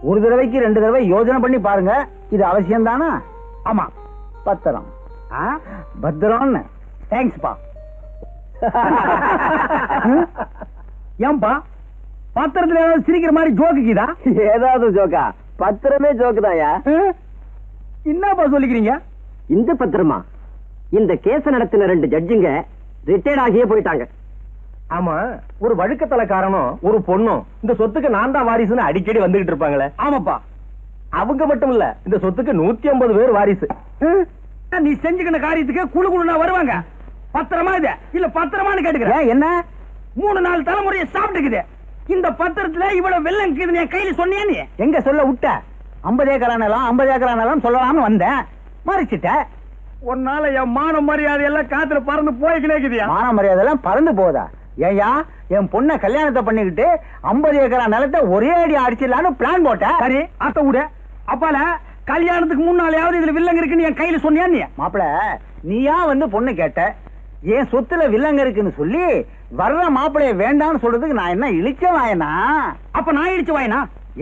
ஒரு தடவைக்கு 2 தடவை யோசனை பண்ணி பாருங்க, இது அவசியம் தானா? ஆமா, பத்திரம். பத்திரம். தேங்க்ஸ்பா. ஏன்பா பத்திரத்துல ஏதாவது சிரிக்கிற மாதிரி ஜோக்குதா? ஏதாவது ஜோக்கா? பத்திரமே ஜோக்குதாயா? என்னப்பா சொல்லிக்கிறீங்க? இந்த பத்திரமா? இந்த கேஸ நடத்தின 2 ஜட்ஜுங்க ரிட்டையர்ட் ஆகியே போயிட்டாங்க. ஆமா, ஒரு வழுக்கத்தலைக்காரனும் ஒரு பொண்ணும் இந்த சொத்துக்கு நான் தான் வாரிசுன்னு அடிக்கடி வந்துகிட்டு இருப்பாங்களே. ஆமாப்பா, அவங்க மட்டும் இல்ல, இந்த சொத்துக்கு 150 பேர் வாரிசு. நீ செஞ்சுக்கிற காரியத்துக்கு குழு குழுனா வருவாங்க. பத்திரமா இது இல்ல பத்திரமானு கேட்டுக்கிறேன். என்ன 3-4 தலைமுறையை சாப்பிட்டுக்குது. இந்த பத்திரத்துல இவ்வளவு வெள்ளம் இருக்குதுன்னு என் கையில சொன்னியா? நீ எங்க சொல்ல விட்ட? 50 ஏக்கரானலாம் 50 ஏக்கரானலாம் சொல்லலாம்னு வந்தேன், மறைச்சிட்ட. உன்னால என் மான மரியாதை எல்லாம் காத்துல பறந்து போய்க்கினேக்குதியா? மான மரியாதை எல்லாம் பறந்து போதா? ஏயா, என் பொண்ண கல்யாணத்தை பண்ணிக்கிட்டு 50 ஏக்கரா நிலத்தை ஒரே அடி அடிச்சிடலான்னு பிளான் போட்ட. சரி, அத்த விட. அப்பால கல்யாணத்துக்கு முன்னாலேயாவது இதுல வில்லங்க இருக்குன்னு என் கையில சொன்னியா? நீ மாப்பிள, நீயா வந்து பொண்ணு கேட்ட, என் சொத்துல வில்லங்க இருக்குன்னு சொல்லி வர்ற மாப்பிளைய வேண்டாம்னு சொல்றதுக்கு நான் என்ன இழிச்ச வாயனா? அப்ப நான் இழிச்ச வாயனா?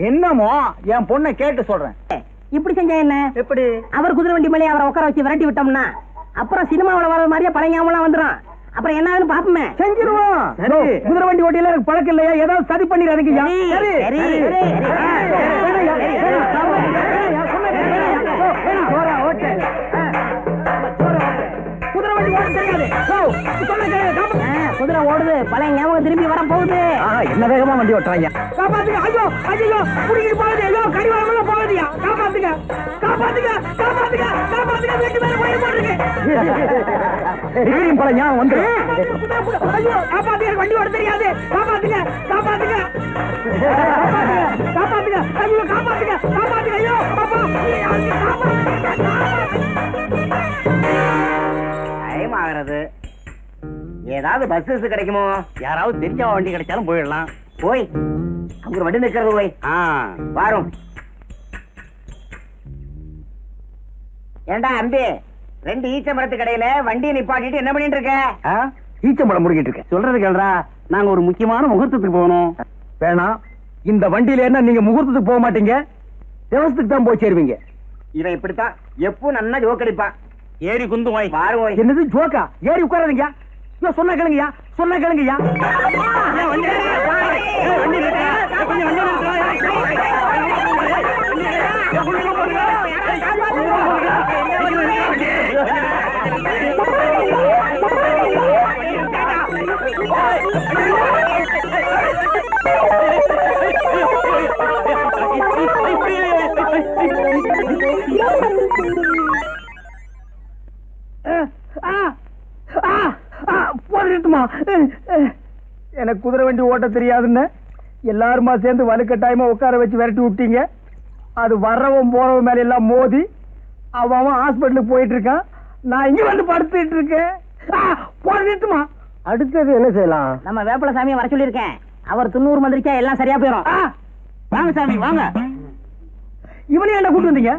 என்னமோ என் பொண்ணை கேட்டு சொல்றேன். இப்படி செஞ்சா என்ன? எப்படி? அவர் குதிரை வண்டி மேலே அவரை உட்கார வச்சு விரட்டி விட்டோம்னா அப்புறம் சினிமாவில் வர மாதிரியே பழையாமலாம் வந்துடும். அப்புறம் என்ன பாப்போமே. செஞ்சிருவோம். குதிரை வண்டி ஓட்டியில எனக்கு பழக்கம் இல்லையா? ஏதாவது சதி பண்ணிடுறாங்க. குதிரை வண்டி ஓட்ட தெரியாது. குதிரை ஓடுது, பழைய ஞாபகம் திரும்பி வர போகுது. என்ன வேகமா வண்டி ஓட்டுறாங்க. காப்பாத்துங்க. ஐயோ ஐயோ, குடிக்கிட்டு போகுது. ஐயோ, கடிவாளம் போகுதியா? காப்பாத்துங்க காப்பாத்துங்க காப்பாத்துங்க காப்பாத்துங்க. வீட்டு மேல போய் போடுறீங்க. பழைய ஞாபகம் வந்து. ஐயோ, காப்பாத்துங்க, வண்டி ஓட தெரியாது. காப்பாத்துங்க காப்பாத்துங்க காப்பாத்துங்க. ஐயோ, காப்பாத்துங்க காப்பாத்துங்க. ஐயோ பாப்பா, டைம் ஆகிறது. ஏதாவது பஸ் கிடைக்குமோ? யாராவது தெரிஞ்ச வண்டி கிடைச்சாலும் போயிடலாம். போய் அங்க வண்டி நிக்கிறது. போய் வாரும். ஏண்டா அம்பி, 2 ஈச்ச மரத்து கடையில வண்டியை நிப்பாட்டிட்டு என்ன பண்ணிட்டு இருக்க? ஈச்சம்பழம் முடிக்கிட்டு இருக்கேன். சொல்றது கேள்றா, நாங்க ஒரு முக்கியமான முகூர்த்தத்துக்கு போகணும். வேணாம், இந்த வண்டியில என்ன நீங்க முகூர்த்தத்துக்கு போக மாட்டீங்க, தேவசத்துக்கு தான் போய் சேருவீங்க. இவன் இப்படித்தான் எப்பவும் நல்லா ஜோக்கடிப்பான். ஏறி குந்து போய் பாரு. என்னது ஜோக்கா? ஏறி உட்காராதீங்க. சொன்ன கேளுங்கய்யா, சொன்ன கேளுங்கய்யா. எனக்கு குதிரை வண்டி ஓட்ட தெரியாதுன்னு எல்லாருமா சேர்ந்து வலுக்கட்டாயமா உட்கார வச்சு விரட்டி விட்டீங்க. அது வர்றவன் போறவன் மேல எல்லாம் மோதி அவன் ஹாஸ்பிட்டலுக்கு போயிட்டு இருக்கான். நான் இங்க வந்து படுத்துட்டு இருக்கேன். போட்டுமா அடுத்தது என்ன செய்யலாம்? நம்ம வேப்பல சாமியை வர சொல்லியிருக்கேன். அவர் 90 மந்திரிச்சா எல்லாம் சரியா போயிடும். வாங்க சாமி வாங்க. இவனையும் என்ன கூட்டு வந்தீங்க?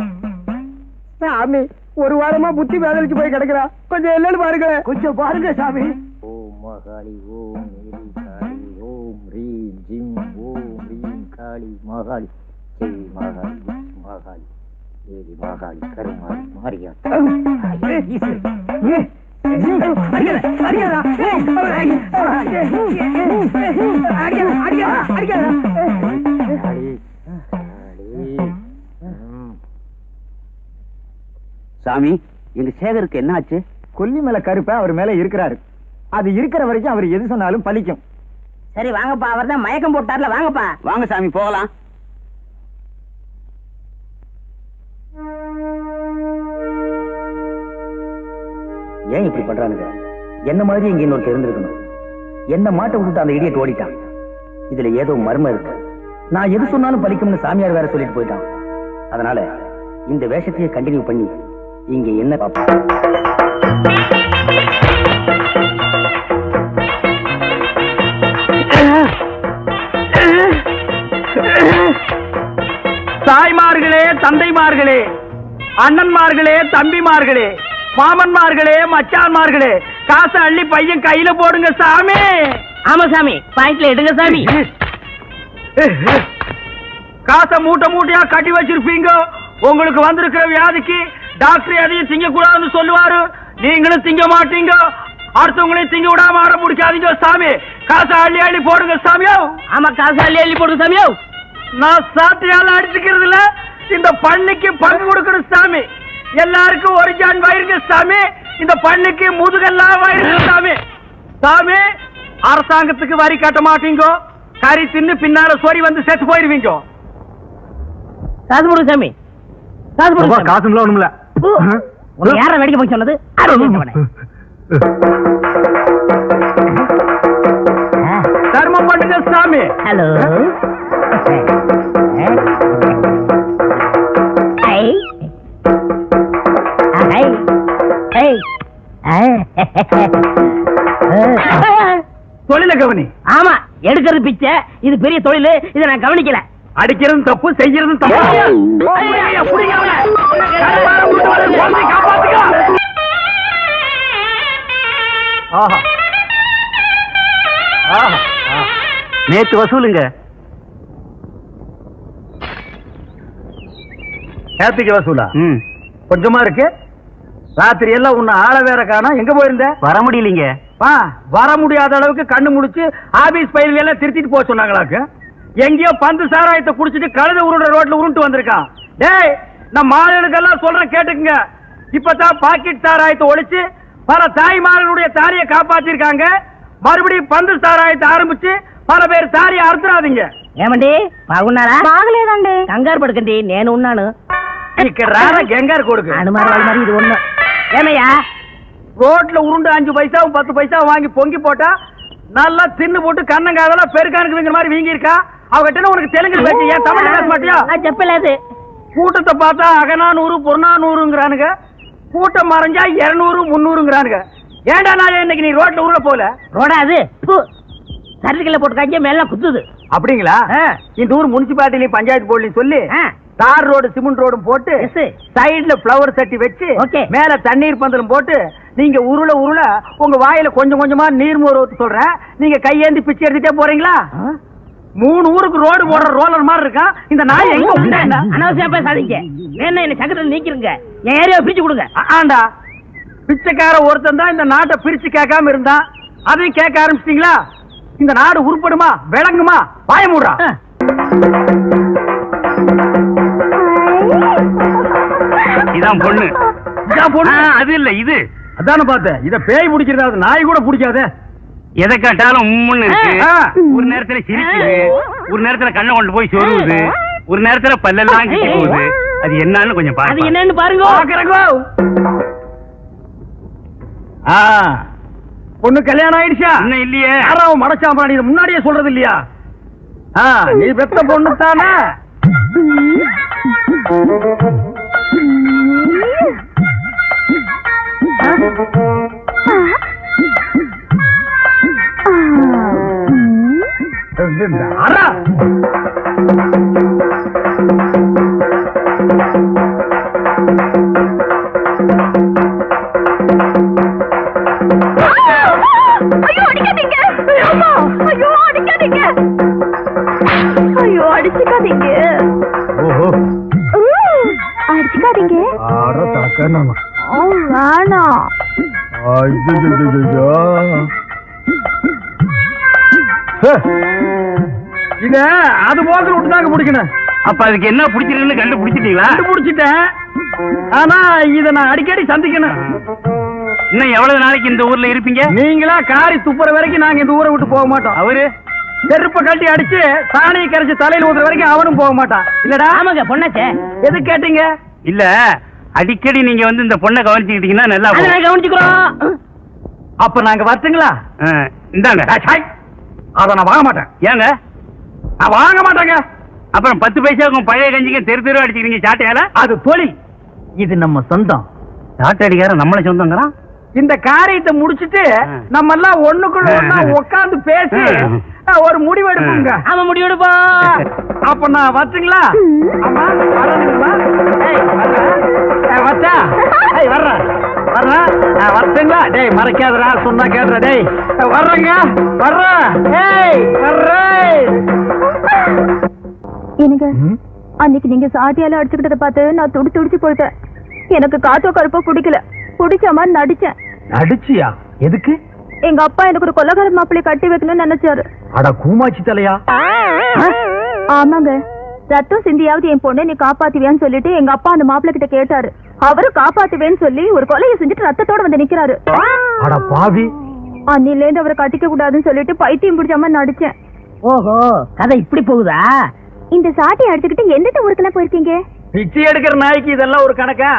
சாமி ஒரு வாரமா புத்தி வேதனைக்கு போய் கிடக்குறா, கொஞ்சம் என்னன்னு பாருங்க. கொஞ்சம் பாருங்க சாமி. ஓம் மகாளி ஓம் காளி மாகாளி ஜெய் மாகாளி மாகாளி தேவி மாகாளி கருமாளி மாரியாத்தா சாமி எங்க சேகருக்கு என்ன ஆச்சு? கொல்லி மேல கருப்ப அவர் மேல இருக்கிறாரு. அது இருக்கிற வரைக்கும் அவர் எது சொன்னாலும் பலிக்கும். சரி வாங்கப்பா, அவர் தான் மயக்கம் போட்டார்ல, வாங்கப்பா. வாங்க சாமி போகலாம். ஏன் இப்படி பண்றானுங்க? என்ன மாதிரி இங்க இன்னொருத்தர் இருந்திருக்கணும். என்ன மாட்ட விட்டுட்டு அந்த இடியட் ஓடிட்டான். இதுல ஏதோ மர்மம் இருக்கு. நான் எது சொன்னாலும் பலிக்கும்னு சாமியார் வேற சொல்லிட்டு போயிட்டான். அதனால இந்த வேஷத்தையே கண்டினியூ பண்ணி இங்க என்ன பார்ப்போம். தாய்மார்களே, தந்தைமார்களே, அண்ணன்மார்களே, தம்பிமார்களே, மாமன்மார்களே, மச்சான்மார்களே, காசை அள்ளி பையன் கையில போடுங்க சாமி. ஆமா சாமி, பாயிண்ட்ல எடுங்க சாமி. காசை மூட்டை மூட்டையா கட்டி வச்சிருப்பீங்க. உங்களுக்கு வந்திருக்கிற வியாதிக்கு டாக்டர் எதையும் திங்க கூடாதுன்னு சொல்லுவாரு. நீங்களும் திங்க மாட்டீங்க. அடுத்தவங்களையும் திங்க விடாம ஆட முடிக்காதீங்க சாமி. காசை அள்ளி அள்ளி போடுங்க சாமியோ. ஆமா, காசு அள்ளி அள்ளி போடுங்க சாமியோ. நான் சாட்டையால அடிச்சுக்கிறது இல்ல, இந்த பண்ணிக்கு பங்கு கொடுக்கணும் சாமி. எல்லாருக்கும் ஒரு ஜான் வயிறுங்க சாமி. இந்த பண்ணிக்கு முதுகெல்லாம் வயிறு சாமி. சாமி, அரசாங்கத்துக்கு வரி கட்ட மாட்டீங்க. கறி தின்னு பின்னால சொறி வந்து செத்து போயிருவீங்க. காசு போடுங்க சாமி, காசு போடுங்க. காசு ஒண்ணுமில்ல. யார வெடிக்க போய் சொன்னது? தர்மம் பண்ணுங்க சாமி. ஹலோ, தொழில கவனி. ஆமா, எடுக்கிறது பிச்சை. இது பெரிய தொழில், இதை நான் கவனிக்கல. அடிக்கிறதும் தப்பு, செய்யறதும் தப்பு. நேத்து வசூலுங்க. நேத்துக்கு வசூலா? கொஞ்சமா இருக்கு. ராத்திரி எல்லாம் உன்னை ஆள வேற காணோம். எங்க போயிருந்த? வர முடியலீங்க. வர முடியாத அளவுக்கு கண்ணு முடிச்சு ஆபீஸ் பயிர் எல்லாம் திருத்திட்டு போக சொன்னாங்களாக்கு. எங்கேயோ பந்து சாராயத்தை குடிச்சிட்டு கழுத உருண்ட ரோட்ல உருண்டு வந்திருக்கான். டேய், நான் மாடுகளுக்கெல்லாம் சொல்றேன் கேட்டுக்குங்க. இப்பதான் பாக்கெட் சாராயத்தை ஒழிச்சு பல தாய்மார்களுடைய தாரியை காப்பாத்திருக்காங்க. மறுபடியும் பந்து சாராயத்தை ஆரம்பிச்சு பல பேர் தாரியை அறுத்துறாதீங்க. ఏమండి బాగున్నారా? బాగలేదండి. కంగారు పడకండి, నేను ఉన్నాను. ఇక్కడ గంగారు కొడుకు అనుమాన వాళ్ళ మరి ఇది ஒண்ணு. ஏமையா, ரோட்ல உருண்டு 5 பைசாவும் 10 பைசாவும் வாங்கி பொங்கி போட்டா நல்லா தின்னு போட்டு கண்ணங்காதெல்லாம் பெருக்கானுக்குங்கிற மாதிரி வீங்கி இருக்கா. அவகிட்ட உனக்கு தெலுங்கு பேச்சு, ஏன் தமிழ் பேச மாட்டியா? చెప్పలేదు. கூட்டத்தை பார்த்தா அகநானூறு புறநானூறுங்கிறானுங்க. கூட்டம் மறைஞ்சா 200 300ங்கிறானுங்க. ஏண்டா நான் இன்னைக்கு நீ ரோட்ல உருள போல? ரோடா அது சர்டிகல்ல போட்டு காய்ச்ச மேல குத்துது. அப்படிங்களா? இந்த ஊர் முனிசிபாலிட்டி பஞ்சாயத்து போர்டுன்னு சொல்லி தார் ரோடு சிமெண்ட் ரோடும் போட்டு சைடுல பிளவர் சட்டி வச்சு மேல தண்ணீர் பந்தலும் போட்டு நீங்க உருள உருள உங்க வாயில கொஞ்சம் கொஞ்சமா நீர் மோர் ஊத்து சொல்றேன். நீங்க கையேந்தி பிச்சை எடுத்துட்டே போறீங்களா? 3 ஊருக்கு ரோடு போடுற ரோலர் மாதிரி இருக்கான் இந்த நாய். எங்க உண்டா? அனாவசியம் பேசாதீங்க. வேணா என்ன சக்கரத்தில் நீக்கிருங்க, என் ஏரியாவை பிரிச்சு கொடுங்க. ஆண்டா, பிச்சைக்கார ஒருத்தன் தான் இந்த நாட்டை பிரிச்சு கேட்காம இருந்தான். அதையும் கேட்க ஆரம்பிச்சிட்டீங்களா? இந்த நாடு உருப்படுமா விளங்குமா? வாய மூடுறா. இதான் பொண்ணு. இதான் பொண்ணு? அது இல்ல, இது. அதான பார்த்தேன். இத பேய் பிடிக்கிறதா? நாய் கூட பிடிக்காத. எதை கேட்டாலும் உம்முன்னு இருக்கு. ஒரு நேரத்துல சிரிக்குது, ஒரு நேரத்துல கண்ணை கொண்டு போய் சொருவுது, ஒரு நேரத்துல பல்லெல்லாம் கிட்டி போகுது. அது என்னன்னு கொஞ்சம் அது பாருங்க. என்னன்னு பாருங்க. பொண்ணு கல்யாணம் ஆயிடுச்சா? இன்னும் இல்லையே. யாராவது மடச்சாம்பா, நீ முன்னாடியே சொல்றது இல்லையா? நீ பெத்த பொண்ணு தானே? அரா ஐயோ அடிக்காதீங்க. ஐயோ அடிக்காதீங்க. ஐயோ அடிச்சு என்னங்க வேணாம். இத அது போக்கு விட்டுதாங்க பிடிக்கணும். அப்ப அதுக்கு என்ன பிடிச்சிருக்குன்னு கண்டுபிடிச்சிட்டீங்களா? கண்டுபிடிச்சிட்டேன். ஆனா இத நான் அடிக்கடி சந்திக்கணும். இன்னும் எவ்வளவு நாளைக்கு இந்த ஊர்ல இருப்பீங்க? நீங்களா காரி துப்புற வரைக்கும் நாங்க இந்த ஊரை விட்டு போக மாட்டோம். அவரு செருப்ப கட்டி அடிச்சு சாணியை கரைச்சு தலையில ஊத்துற வரைக்கும் அவனும் போக மாட்டான். இல்லடா? ஆமாங்க பொண்ணாச்சே. எது கேட்டீங்க? இல்ல, அடிக்கடி நீங்க வந்து இந்த பொண்ணை கவனிச்சுக்கிட்டீங்கன்னா நல்லா அதை கவனிச்சுக்கிறோம். அப்ப நாங்க வரட்டுங்களா? இந்தாங்க. அத நான் வாங்க மாட்டேன். ஏங்க நான் வாங்க மாட்டேங்க. அப்புறம் 10 பைசாவுக்கும் பழைய கஞ்சிக்கு தெரு தெரு அடிச்சுக்கிறீங்க சாட்டையால? அது தொழில், இது நம்ம சொந்தம். சாட்டை அடிக்கார நம்மள சொந்தங்கிறான். இந்த காரியத்தை முடிச்சிட்டு நம்ம எல்லாம் ஒண்ணுக்குள்ள ஒண்ணா உட்கார்ந்து பேசி ஒரு முடிவு எடுப்போங்க. ஆமா முடிவெடுப்போம். அப்ப நான் வரட்டுங்களா? ஆமா வரணுங்களா? வச்சா வர்றேன் வரட்டுங்களா? டேய் மறைக்காதடா, சொன்னா கேட்ற. டேய் வர்றேங்க, வர்றேன். வர்றேன். எனக்கு அன்னைக்கு நீங்க சாட்டியால அடிச்சுக்கிட்டத பார்த்து நான் துடிச்சு போயிட்டேன். எனக்கு காத்தோ கருப்போ பிடிக்கல. பிடிச்ச மாதிரி நடிச்சேன். நடிச்சியா? எதுக்கு? எங்க அப்பா எனக்கு ஒரு கொலகார மாப்பிள்ளை கட்டி வைக்கணும்னு நினைச்சாரு. அட கூமாச்சி தலையா. ஆமாங்க, ரத்தம் சிந்தியாவது என் பொண்ணை நீ காப்பாத்துவியான்னு சொல்லிட்டு எங்க அப்பா அந்த மாப்பிள்ளை கிட்ட கேட்டாரு. அவரு காப்பாத்துவேன்னு சொல்லி ஒரு கொலையை செஞ்சுட்டு ரத்தத்தோட வந்து நிக்கிறாரு. அட பாவி. அன்னில இருந்து அவரை கட்டிக்க கூடாதுன்னு சொல்லிட்டு பைத்தியம் பிடிச்ச மாதிரி நடிச்சேன். ஓஹோ, கதை இப்படி போகுதா? இந்த சாட்டை அடிச்சுக்கிட்டு எந்தெந்த ஊருக்குலாம் போயிருக்கீங்க? பிச்சை எடுக்கிற நாய்க்கு இதெல்லாம் ஒரு கணக்கா?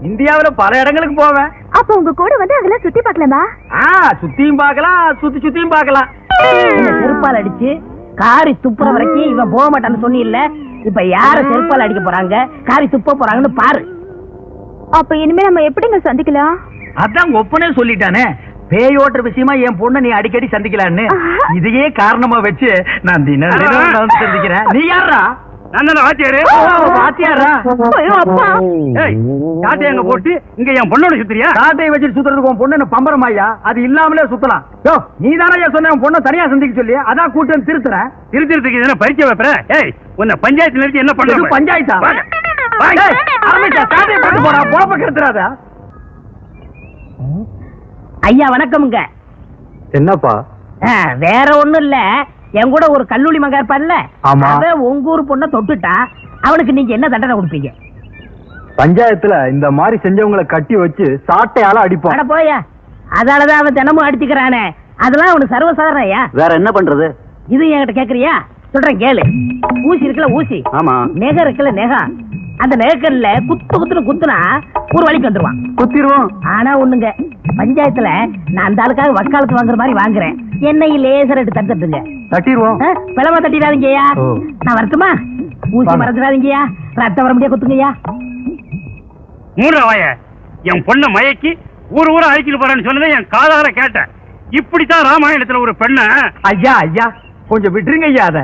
இந்தியாவுல பல இடங்களுக்கு போவேன். அப்ப உங்க கூட வந்து அதெல்லாம் சுத்தி பார்க்கலாமா? சுத்தியும் பார்க்கலாம், சுத்தியும் பார்க்கலாம். செருப்பால் அடிச்சு காரி துப்புற வரைக்கும் இவன் போக மாட்டான்னு சொன்னில்ல. இப்ப யார செருப்பால் அடிக்க போறாங்க, காரி துப்ப போறாங்கன்னு பாரு. அப்ப இனிமே நம்ம எப்படிங்க சந்திக்கலாம்? அதான் ஒப்பனே சொல்லிட்டானே, பேயோட்டுற விஷயமா என் பொண்ணை நீ அடிக்கடி சந்திக்கலான்னு. இதையே காரணமா வச்சு நான் தினம் சந்திக்கிறேன். நீ யாரா? நான் வாத்தியாரு. வாத்தியாரா? சாட்டை அங்க போட்டு இங்க என் பொண்ணோட சுத்துறியா? சாட்டையை வச்சு சுத்துறதுக்கு உன் பொண்ணு பம்பரமாயா? அது இல்லாமலே சுத்தலாம். நீ தானே சொன்ன உன் பொண்ணை தனியா சந்திக்க சொல்லி, அதான் கூட்டம் திருத்துறேன். திருத்திறதுக்கு என்ன பரிச்சை வைப்பற? ஏய், உன்னை பஞ்சாயத்து நிறுத்தி என்ன பண்ற? பஞ்சாயத்தா? சாட்டையை போட்டு போறா, போப்ப கெடுத்துறாதா? ஐயா வணக்கம்ங்க. என்னப்பா? வேற ஒண்ணும் இல்ல, என் கூட ஒரு கல்லூரி மகன் இருப்பான்ல, அவன் உங்க ஊர் பொண்ணை தொட்டுட்டா அவனுக்கு நீங்க என்ன தண்டனை கொடுப்பீங்க? பஞ்சாயத்துல இந்த மாதிரி செஞ்சவங்களை கட்டி வச்சு சாட்டையால அடிப்போம். அட போயா, அதாலதான் அவன் தினமும் அடிச்சுக்கிறானே. அதெல்லாம் அவனுக்கு சர்வசாதாரணையா? வேற என்ன பண்றது? இது என்கிட்ட கேக்குறியா? சொல்றேன் கேளு. ஊசி இருக்குல்ல ஊசி, ஆமா. நெகம் இருக்குல்ல நெகம், அந்த நெகக்கல்ல குத்துன்னு குத்துனா ஒரு வழிக்கு வந்துருவான். குத்திடுவோம். ஆனா ஒண்ணுங்க, பஞ்சாயத்துல நான் அந்த ஆளுக்காக வக்காலத்து வாங்குற மாதிரி வாங்குறேன். என்னை லேசர் எடுத்து தட்டுங்க. தட்டிடுவோம். பிளவ தட்டிடாதீங்கய்யா. நான் வரட்டுமா? ஊசி மறந்துடாதீங்கய்யா. ரத்தம் வர முடியா குத்துங்கய்யா. மூணாவாய என் பொண்ணை மயக்கி ஊர் ஊரா அழைச்சிட்டு போறேன்னு சொன்னதை என் காதார கேட்டேன். இப்படித்தான் ராமாயணத்துல ஒரு பெண்ண. ஐயா ஐயா கொஞ்சம் விட்டுருங்க ஐயா. அத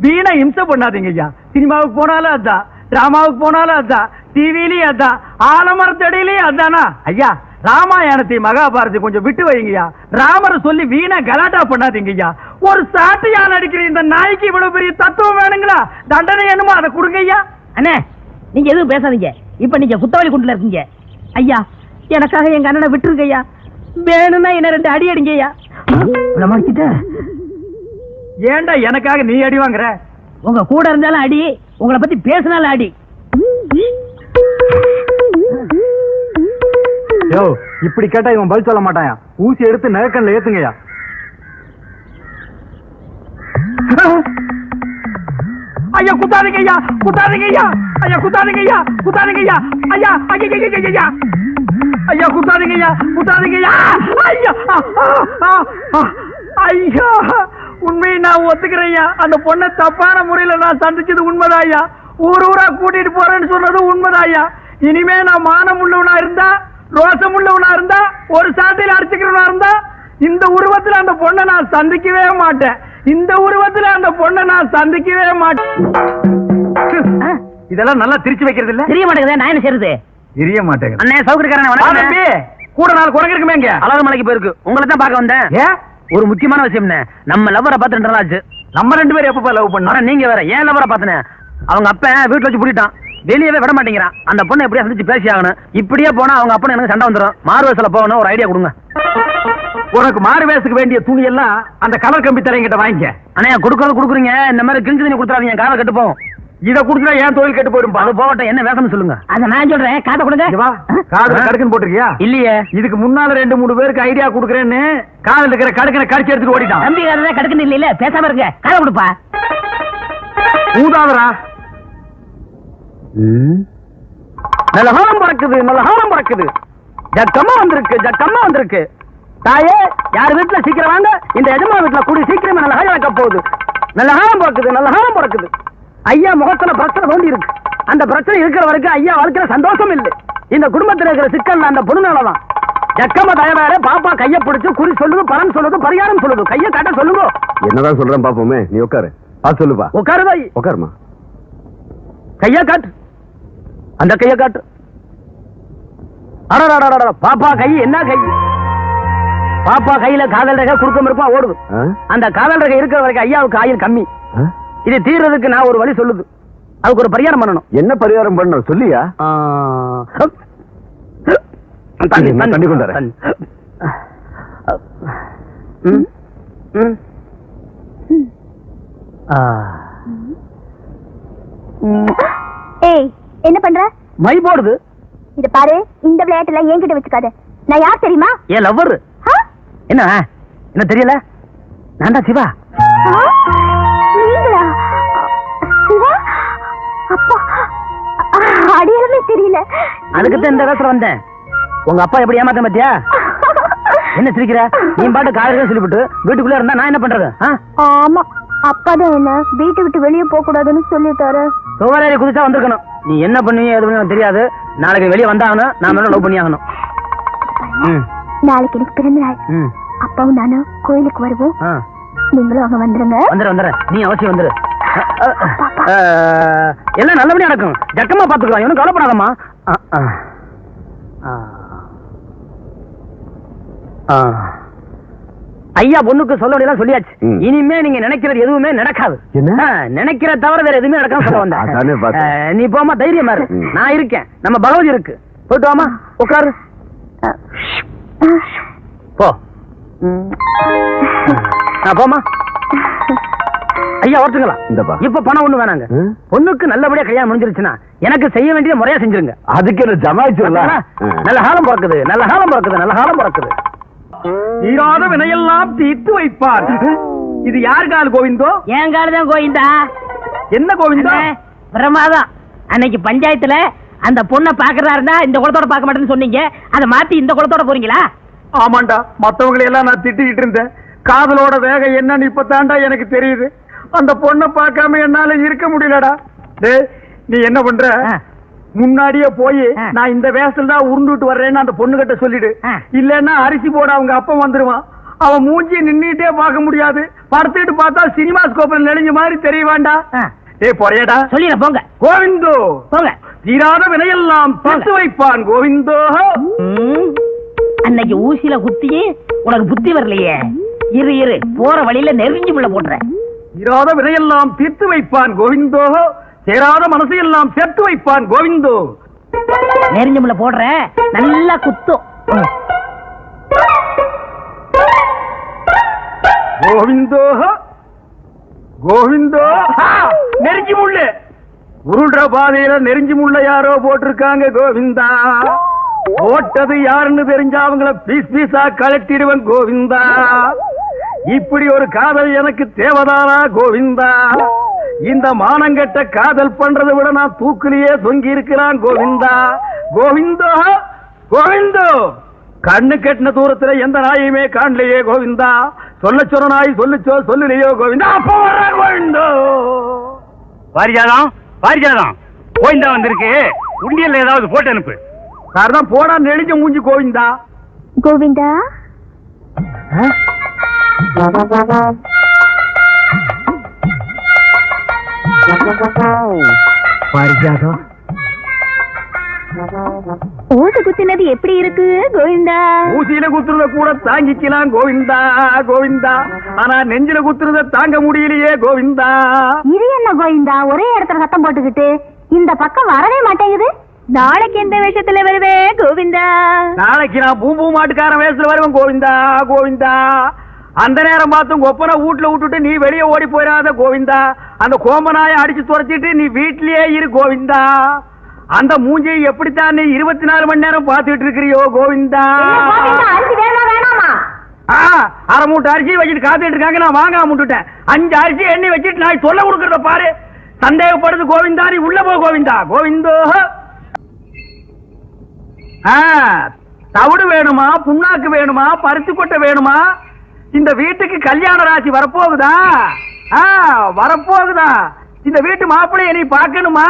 வீணா இம்சை பண்ணாதீங்க ஐயா. சினிமாவுக்கு போனாலும் அதான், டிராமாவுக்கு போனாலும் அதான், டிவிலயும் அதான், ஆலமரத்தடியிலயும் அதானா? ஐயா ராமாயணத்தை மகாபாரதி கொஞ்சம் விட்டு வைங்கய்யா. ராமரை சொல்லி வீணா கலாட்டா பண்ணாதீங்கய்யா. ஒரு சாட்டையால் அடிக்கிற இந்த நாய்க்கு இவ்வளவு பெரிய தத்துவம் வேணுங்களா? தண்டனை என்னமோ அதை கொடுங்க ஐயா. அண்ணே, நீங்க எதுவும் பேசாதீங்க. இப்ப நீங்க குத்தவாளி குண்டுல இருக்கீங்க. ஐயா எனக்காக எங்க அண்ணனை விட்டுருங்க ஐயா. வேணும்னா என்ன 2 அடி அடிங்க ஐயா. ஏண்டா எனக்காக நீ அடி வாங்குற? உங்க கூட இருந்தாலும் அடி, உங்களை பத்தி பேசினாலும் அடி. யோ இப்படி கேட்டா இவன் பதில் சொல்ல மாட்டாயா. ஊசி எடுத்து நெருக்கல்ல ஏத்துங்கய்யா. ஐயா குத்தாதீங்க ஐயா, குத்தாதீங்க ஐயா. ஐயா குத்தாதீங்க ஐயா, குத்தாதீங்க ஐயா. ஐயா ஐயா ஐயா குத்தாதீங்க ஐயா, குத்தாதீங்க ஐயா. ஐயா ஐயா உண்மையை நான் ஒத்துக்கிறேன் ஐயா. அந்த பொண்ணை தப்பான முறையில நான் சந்திச்சது உண்மைதான் ஐயா. ஊர் ஊரா கூட்டிட்டு போறேன்னு சொன்னது உண்மைதான் ஐயா. இனிமே நான் மானம் உள்ளவனா இருந்தா, ரோசம் உள்ளவனா இருந்தா, ஒரு சாட்டையில அடிச்சுக்கிறவனா இருந்தா, இந்த உருவத்துல அந்த பொண்ணை நான் சந்திக்கவே மாட்டேன். இந்த உருவத்துல அந்த பொண்ணை நான் சந்திக்கவே மாட்டேன். இதெல்லாம் நல்லா திருச்சி வைக்கிறது இல்ல? தெரிய மாட்டேங்குது. நான் என்ன செய்யறது? தெரிய மாட்டேங்குது. அண்ணே சௌகரியக்காரனே கூட 4 குரங்கு இருக்குமே. இங்க அழகு மலைக்கு போயிருக்கு. உங்களை தான் பார்க்க வந்தேன். ஏன்? ஒரு முக்கியமான விஷயம். நம்ம லவ்வரை பார்த்து 2 நாள் ஆச்சு. நம்ம 2 பேரும் எப்பப்பா லவ் பண்ணோம்? நீங்க வேற ஏன் லவ்வரை பார்த்தனே? அவங்க அப்ப வீட்டுல வச்சு பூட்டிட்டான். வெளியவே விட மாட்டேங்கிறான். அந்த பொண்ணை எப்படியா சந்திச்சு பேசி ஆகணும். இப்படியே போனா அவங்க அப்பா எனக்கு சண்டை வந்துடும். மாறு வேஷத்துல போகணும், ஒரு ஐடியா கொடுங்க. உனக்கு மாறு வேஷத்துக்கு வேண்டிய துணி எல்லாம் அந்த கலர் கம்பி தலைங்கிட்ட வாங்கிக்க. அண்ணா கொடுக்குறீங்க, இந்த மாதிரி கிழிஞ்சு தண்ணி கொடுத்துறாதீங்க, காதை கட்டு போகும். இத குடுத்தா ஏன் தொழில் கெட்டு போயிடும். அது போகட்டும், என்ன வேஷம்னு சொல்லுங்க. அத நான் சொல்றேன், காதை கொடுங்க. காது கடுக்குன்னு போட்டிருக்கியா? இல்லையே. இதுக்கு முன்னால 2-3 பேருக்கு ஐடியா கொடுக்குறேன்னு காதுல இருக்கிற கடுக்கனை கடிச்சு எடுத்துட்டு ஓடிட்டான். தம்பி காதுல கடுக்குன்னு இல்ல, பேசாம இருங்க, காதை கொடுப்பா. ஊதாதரா. நல்ல ஹாரம் பறக்குது, நல்ல ஹாரம் பறக்குது. ஜக்கம்மா வந்திருக்கு. தாயே, யார் வீட்டுல சீக்கிரம் வாங்க, இந்த எஜமா வீட்டுல கூடி சீக்கிரமே நல்ல ஹாரம் வைக்க போகுது. நல்ல ஹாரம் பறக்குது. ஐயா முகத்துல பிரச்சனை தோண்டி இருக்கு. அந்த பிரச்சனை இருக்கிற வரைக்கும் ஐயா வாழ்க்கையில சந்தோஷம் இல்லை. இந்த குடும்பத்தில் இருக்கிற சிக்கல் அந்த பொண்ணுனாலதான். ஜக்கம்மா தயாராக பாப்பா கைய பிடிச்சு குறி சொல்லுது, பலன் சொல்லுது, பரிகாரம் சொல்லுது. கைய காட்ட சொல்லுங்க. என்னதான் சொல்றேன் பாப்போமே, நீ உட்காரு. சொல்லுப்பா. உட்காரு தாய், உட்காருமா. கைய காட்டு, அந்த கைய காட்டு. அடடா, பாப்பா கை என்ன கை? பாப்பா கையில காதல் ரேகை குறுக்கம் இருப்பா ஓடுது. அந்த காதல் ரேகை இருக்கிற வரைக்கும் ஐயாவுக்கு ஆயுள் கம்மி. இது தீர்றதுக்கு நான் ஒரு வழி சொல்லுது. அதுக்கு ஒரு பரிகாரம் பண்ணணும். என்ன பரிகாரம் பண்ணணும் சொல்லியா? தண்ணி கொண்டாரு. ஏய், என்ன பண்ற? மை போடுது. இத பாரு, இந்த விளையாட்டுல என்கிட்ட வச்சுக்காத. நான் யார் தெரியுமா? ஏன் லவ்வர்? என்ன தெரியல? நான் தான் சிவா. நீங்களா? சிவா? அப்பா, அடையாளமே தெரியல. அதுக்குத்தான் இந்த வேசல வந்தேன். உங்க அப்பா எப்படி ஏமாத்த மாட்டியா? என்ன சிரிக்கிற? நீ பாட்டு காலையில சொல்லிவிட்டு வீட்டுக்குள்ள இருந்தா நான் என்ன பண்றது? ஆமா, அப்பா தான் என்ன வீட்டை விட்டு வெளியே போக கூடாதுன்னு சொல்லிட்டாரு. சுவரேறி குதிச்சா வந்திருக்கணும். நீ என்ன பண்ணுவீங்க எது பண்ணுவீங்க தெரியாது. நாளைக்கு வெளியே வந்தாகணும், நான் லவ் பண்ணி ஆகணும். நாளைக்கு எனக்கு பிறந்த நாள். அப்பாவும் நானும் கோயிலுக்கு வருவோம். நீங்களும் அங்க வந்துருங்க. வந்துடுறேன். நீ அவசியம் வந்துரு. எல்லாம் நல்லபடியா நடக்கும். ஜக்கமா பாத்துக்கலாம், இவனும் கவலைப்படாதம்மா. ஐயா பொண்ணுக்கு சொல்ல வேண்டியதான் சொல்லியாச்சு. இனிமே நீங்க நினைக்கிறது எதுவுமே நடக்காது. நினைக்கிற தவிர வேற எதுவுமே நடக்காம சொல்ல வந்தேன். நீ போமா, தைரியமா இரு, நான் இருக்கேன். நம்ம பகவதி இருக்கு. போயிட்டு வாமா, உட்காரு. போ. போமா. ஐயா ஓட்டுங்களா? இப்ப பணம் ஒண்ணு வேணாங்க. பொண்ணுக்கு நல்லபடியா கல்யாணம் முடிஞ்சிருச்சுன்னா எனக்கு செய்ய வேண்டிய முறையா செஞ்சிருங்க. அதுக்கு என்ன ஜமாயிச்சுடலாம். நல்ல காலம் பிறக்குது. தீராத வினையெல்லாம் தீர்த்து வைப்பார். இது யார் கால் கோவிந்தோ? என் காலதான் கோவிந்தா. என்ன கோவிந்தா? பிரமாதம். அன்னைக்கு பஞ்சாயத்துல அந்த பொண்ணை பாக்குறாருன்னா இந்த குளத்தோட பார்க்க மாட்டேன்னு சொன்னீங்க. அதை மாத்தி இந்த குளத்தோட போறீங்களா? ஆமாண்டா, மத்தவங்களை எல்லாம் நான் திட்டிக்கிட்டு இருந்தேன். காதலோட வேகம் என்னன்னு இப்பதான்டா எனக்கு தெரியுது. அந்த பொண்ணை பார்க்காம என்னால இருக்க முடியலடா. டேய், நீ என்ன பண்ற? முன்னாடியே போய் நான் இந்த வேஷத்துல தான் உருண்டுட்டு வர்றேன்னு அந்த பொண்ணு கிட்ட சொல்லிடு. இல்லன்னா அரிசி போட அவங்க அப்பா வந்துருவான். அவன் மூஞ்சி நின்னுட்டே பார்க்க முடியாது. படுத்துட்டு பார்த்தா சினிமா ஸ்கோப்ல நெளிஞ்ச மாதிரி தெரிய வேண்டாம். ஏய் போறியடா? சொல்லிட போங்க. கோவிந்தோ போங்க. தீராத வினையெல்லாம் தீர்த்து வைப்பான் கோவிந்தோ. அன்னைக்கு ஊசியில குத்தியே உனக்கு புத்தி வரலையே. இரு போற வழியில நெருங்கி முள்ள போடுறேன். தீராத வினையெல்லாம் தீர்த்து வைப்பான் கோவிந்தோ. சேராத மனசு எல்லாம் சேர்த்து வைப்பான் கோவிந்தோ. நெருங்கி முள்ள போடுற, நல்லா குத்தும். கோவிந்தோ கோவிந்தோ. நெருங்கி முள்ளு உருள்ற பாதையில நெருங்கி முள்ள யாரோ போட்டிருக்காங்க கோவிந்தா. போட்டது யாருன்னு தெரிஞ்சா அவங்கள பீஸ் பீஸா கலட்டிடுவன் கோவிந்தா. இப்படி ஒரு காதல் எனக்கு தேவதானா கோவிந்தா? இந்த மானங்கெட்ட காதல் பண்றதை விட நான் தூக்கிலேயே தொங்கி இருக்கிறான் கோவிந்தா. கோவிந்தோ கோவிந்தோ. கண்ணு கெட்டின தூரத்துல எந்த நாயுமே காணலையே கோவிந்தா. சொல்ல சொன்ன நாய் சொல்லுச்சோ சொல்லலையோ கோவிந்தா. அப்ப வர்ற கோவிந்தோ. பாரிஜாதம் கோவிந்தா வந்திருக்கு. உண்டியல்ல ஏதாவது போட்டு அனுப்பு. காரணம் போடா நெளிஞ்ச மூஞ்சி கோவிந்தா. கோவிந்தா பாரிஜாதம், ஊசி குத்தினது எப்படி இருக்கு கோவிந்தா? ஊசியில குத்துறத கூட தாங்கிக்கலாம் கோவிந்தா கோவிந்தா. ஆனா நெஞ்சில குத்துறத தாங்க முடியலையே கோவிந்தா. இது என்ன கோவிந்தா ஒரே இடத்துல சத்தம் போட்டுக்கிட்டு? இந்த பக்கம் வரவே மாட்டேங்குது. நாளைக்கு எந்த வேஷத்துல வருவே கோவிந்தா? நாளைக்கு நான் பூம்பூ மாட்டுக்காரன் வேஷத்துல வருவேன் கோவிந்தா கோவிந்தா. அந்த நேரம் பார்த்து ஒப்பனை வீட்டுல விட்டுட்டு நீ வெளியே ஓடி போயிடாத கோவிந்தா. அந்த கோமநாயை அடிச்சு துரத்திட்டு நீ வீட்லயே இரு கோவிந்தா. அந்த மூஞ்சியை எப்படித்தான் நீ 24 மணி நேரம் பார்த்துட்டு இருக்கிறியோ கோவிந்தா. அரை மூட்டை அரிசி வச்சுட்டு காத்துட்டு இருக்காங்க, நான் வாங்க முட்டுட்டேன். 5 அரிசி எண்ணி வச்சுட்டு நான் சொல்ல கொடுக்கறத பாரு. சந்தேகப்படுது கோவிந்தா, நீ உள்ள போ கோவிந்தா கோவிந்தோ. தவிடு வேணுமா, புண்ணாக்கு வேணுமா, பருத்தி கொட்டை வேணுமா? இந்த வீட்டுக்கு கல்யாண ராசி வரப்போகுதா? வரப்போகுதா? இந்த வீட்டு மாப்பிள்ளைய நீ பாக்கணுமா?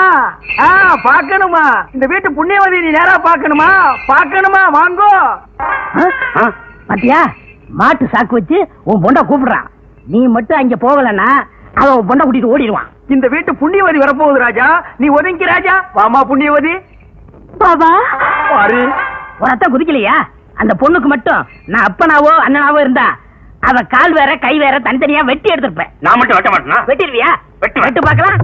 பாக்கணுமா? இந்த வீட்டு புண்ணியவதி நீ நேரா பாக்கணுமா? பாக்கணுமா? வாங்கோ. பாத்தியா, மாட்டு சாக்கு வச்சு உன் பொண்ணை கூப்பிடுறான். நீ மட்டும் அங்க போகலன்னா அவன் உன் பொண்ணை கூட்டிட்டு ஓடிடுவான். இந்த வீட்டு புண்ணியவதி வரப்போகுது ராஜா, நீ ஒதுங்கி ராஜா. வாமா புண்ணியவதி. பாபா பாரு, உனத்த குதிக்கலையா? அந்த பொண்ணுக்கு மட்டும் நான் அப்பனாவோ அண்ணனாவோ இருந்தா அவ கால் வேற கை வேற தனித்தனியா வெட்டி எடுத்திருப்பேன். நான் மட்டும் வெட்ட மாட்டேனா? வெட்டிடுவியா? வெட்டு வெட்டு பாக்கலாம்.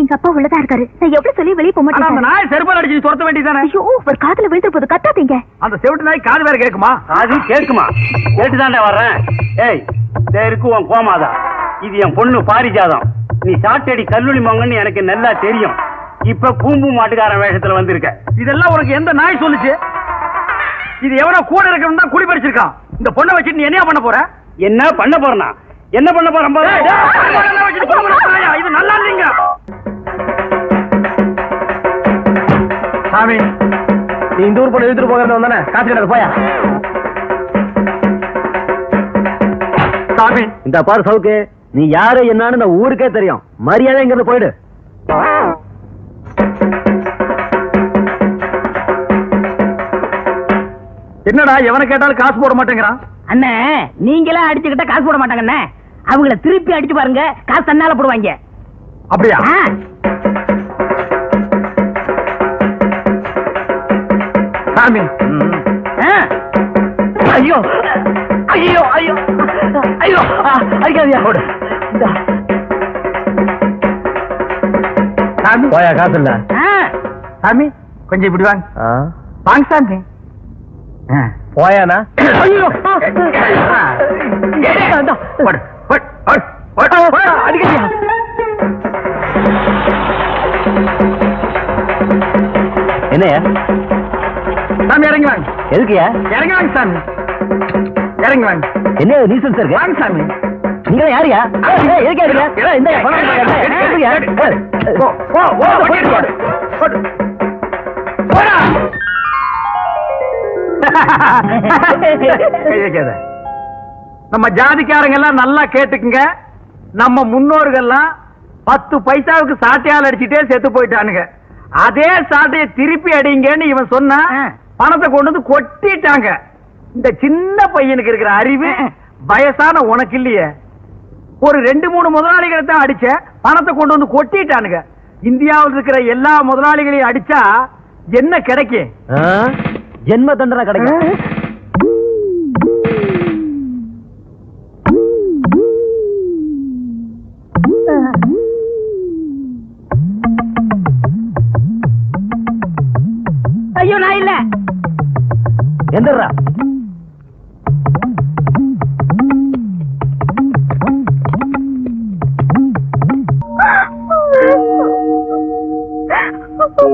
எங்க அப்பா உள்ளதா இருக்காரு. நான் எப்படி சொல்லி வெளியே போக அந்த மாட்டேன். நாய் செருப்பால் அடிச்சு துரத்த வேண்டியதானே? ஐயோ, ஒரு காதுல விழுந்து போது கத்தாதீங்க. அந்த செவிட்டு நாய் காது வேற கேக்குமா? அது கேட்குமா? கேட்டுதான்டா வர்றேன். ஏய், இருக்கு உன் கோமாதா. இது என் பொண்ணு பாரிஜாதம். நீ சாட்டடி கல்லூரி மங்கன்னு எனக்கு நல்லா தெரியும். இப்ப பூம்பு மாட்டுக்காரன் வேஷத்துல வந்திருக்க. இதெல்லாம் உனக்கு எந்த நாய் சொல்லுச்சு? இது எவனோ கூட இருக்கணும் தான் குடி பறிச்சிருக்கான். இந்த பொண்ணை வச்சுட்டு நீ என்ன பண்ண போற? என்ன பண்ண போறனா? என்ன பண்ண போறேன் பாரு. இது நல்லா இல்லைங்க சாமி. நீ இந்த ஊர் பொண்ணு எடுத்துட்டு போகிறது வந்தானே, காசு கிடக்கு போயா. சாமி, இந்த பாரு சவுக்கு, நீ யாரு என்னன்னு இந்த ஊருக்கே தெரியும். மரியாதை இங்கிருந்து போயிடு. என்னடா எவனை கேட்டாலும் காசு போட மாட்டேங்கிறான்? அண்ணே, நீங்களே அடிச்சுக்கிட்ட காசு போட மாட்டாங்கண்ணே. அவங்கள திருப்பி அடிச்சு பாருங்க, காசு தன்னால போடுவாங்க. அப்படியா? சாமி. ஐயோ ஐயோ ஐயோ ஐயோ, அடிக்காதியா. சாமி போயா, காசு இல்ல. சாமி கொஞ்சம் இப்படி வாங்க. வாங்க சாமி. போயானா? ஐயோ, அடிக்கடியா. என்னையா சாமி இறங்கி வாங்க. எதுக்குயா? இறங்கி வாங்க சாமி, இறங்கி வாங்க. என்ன நீசல் சார்? வாங்க சாமி. நீங்க யாரியா? நம்ம ஜாதிக்காரங்க எல்லாம் நல்லா கேட்டுக்குங்க. நம்ம முன்னோர்கள்லாம் 10 பைசாவுக்கு சாட்டையால் அடிச்சுட்டே செத்து போயிட்டானுங்க. அதே சாட்டையை திருப்பி அடிங்கன்னு இவன் சொன்னா பணத்தை கொண்டு வந்து கொட்டிட்டாங்க. இந்த சின்ன பையனுக்கு இருக்கிற அறிவு வயசான உனக்கு இல்லையே. ஒரு 2-3 முதலாளிகளை தான் அடிச்ச, பணத்தை கொண்டு வந்து கொட்டிட்டானுங்க. இந்தியாவில் இருக்கிற எல்லா முதலாளிகளையும் அடிச்சா என்ன கிடைக்கும்? ஜென்ம தண்டனை கிடைக்கும். ஐயோ, நான் இல்ல. எந்திரா.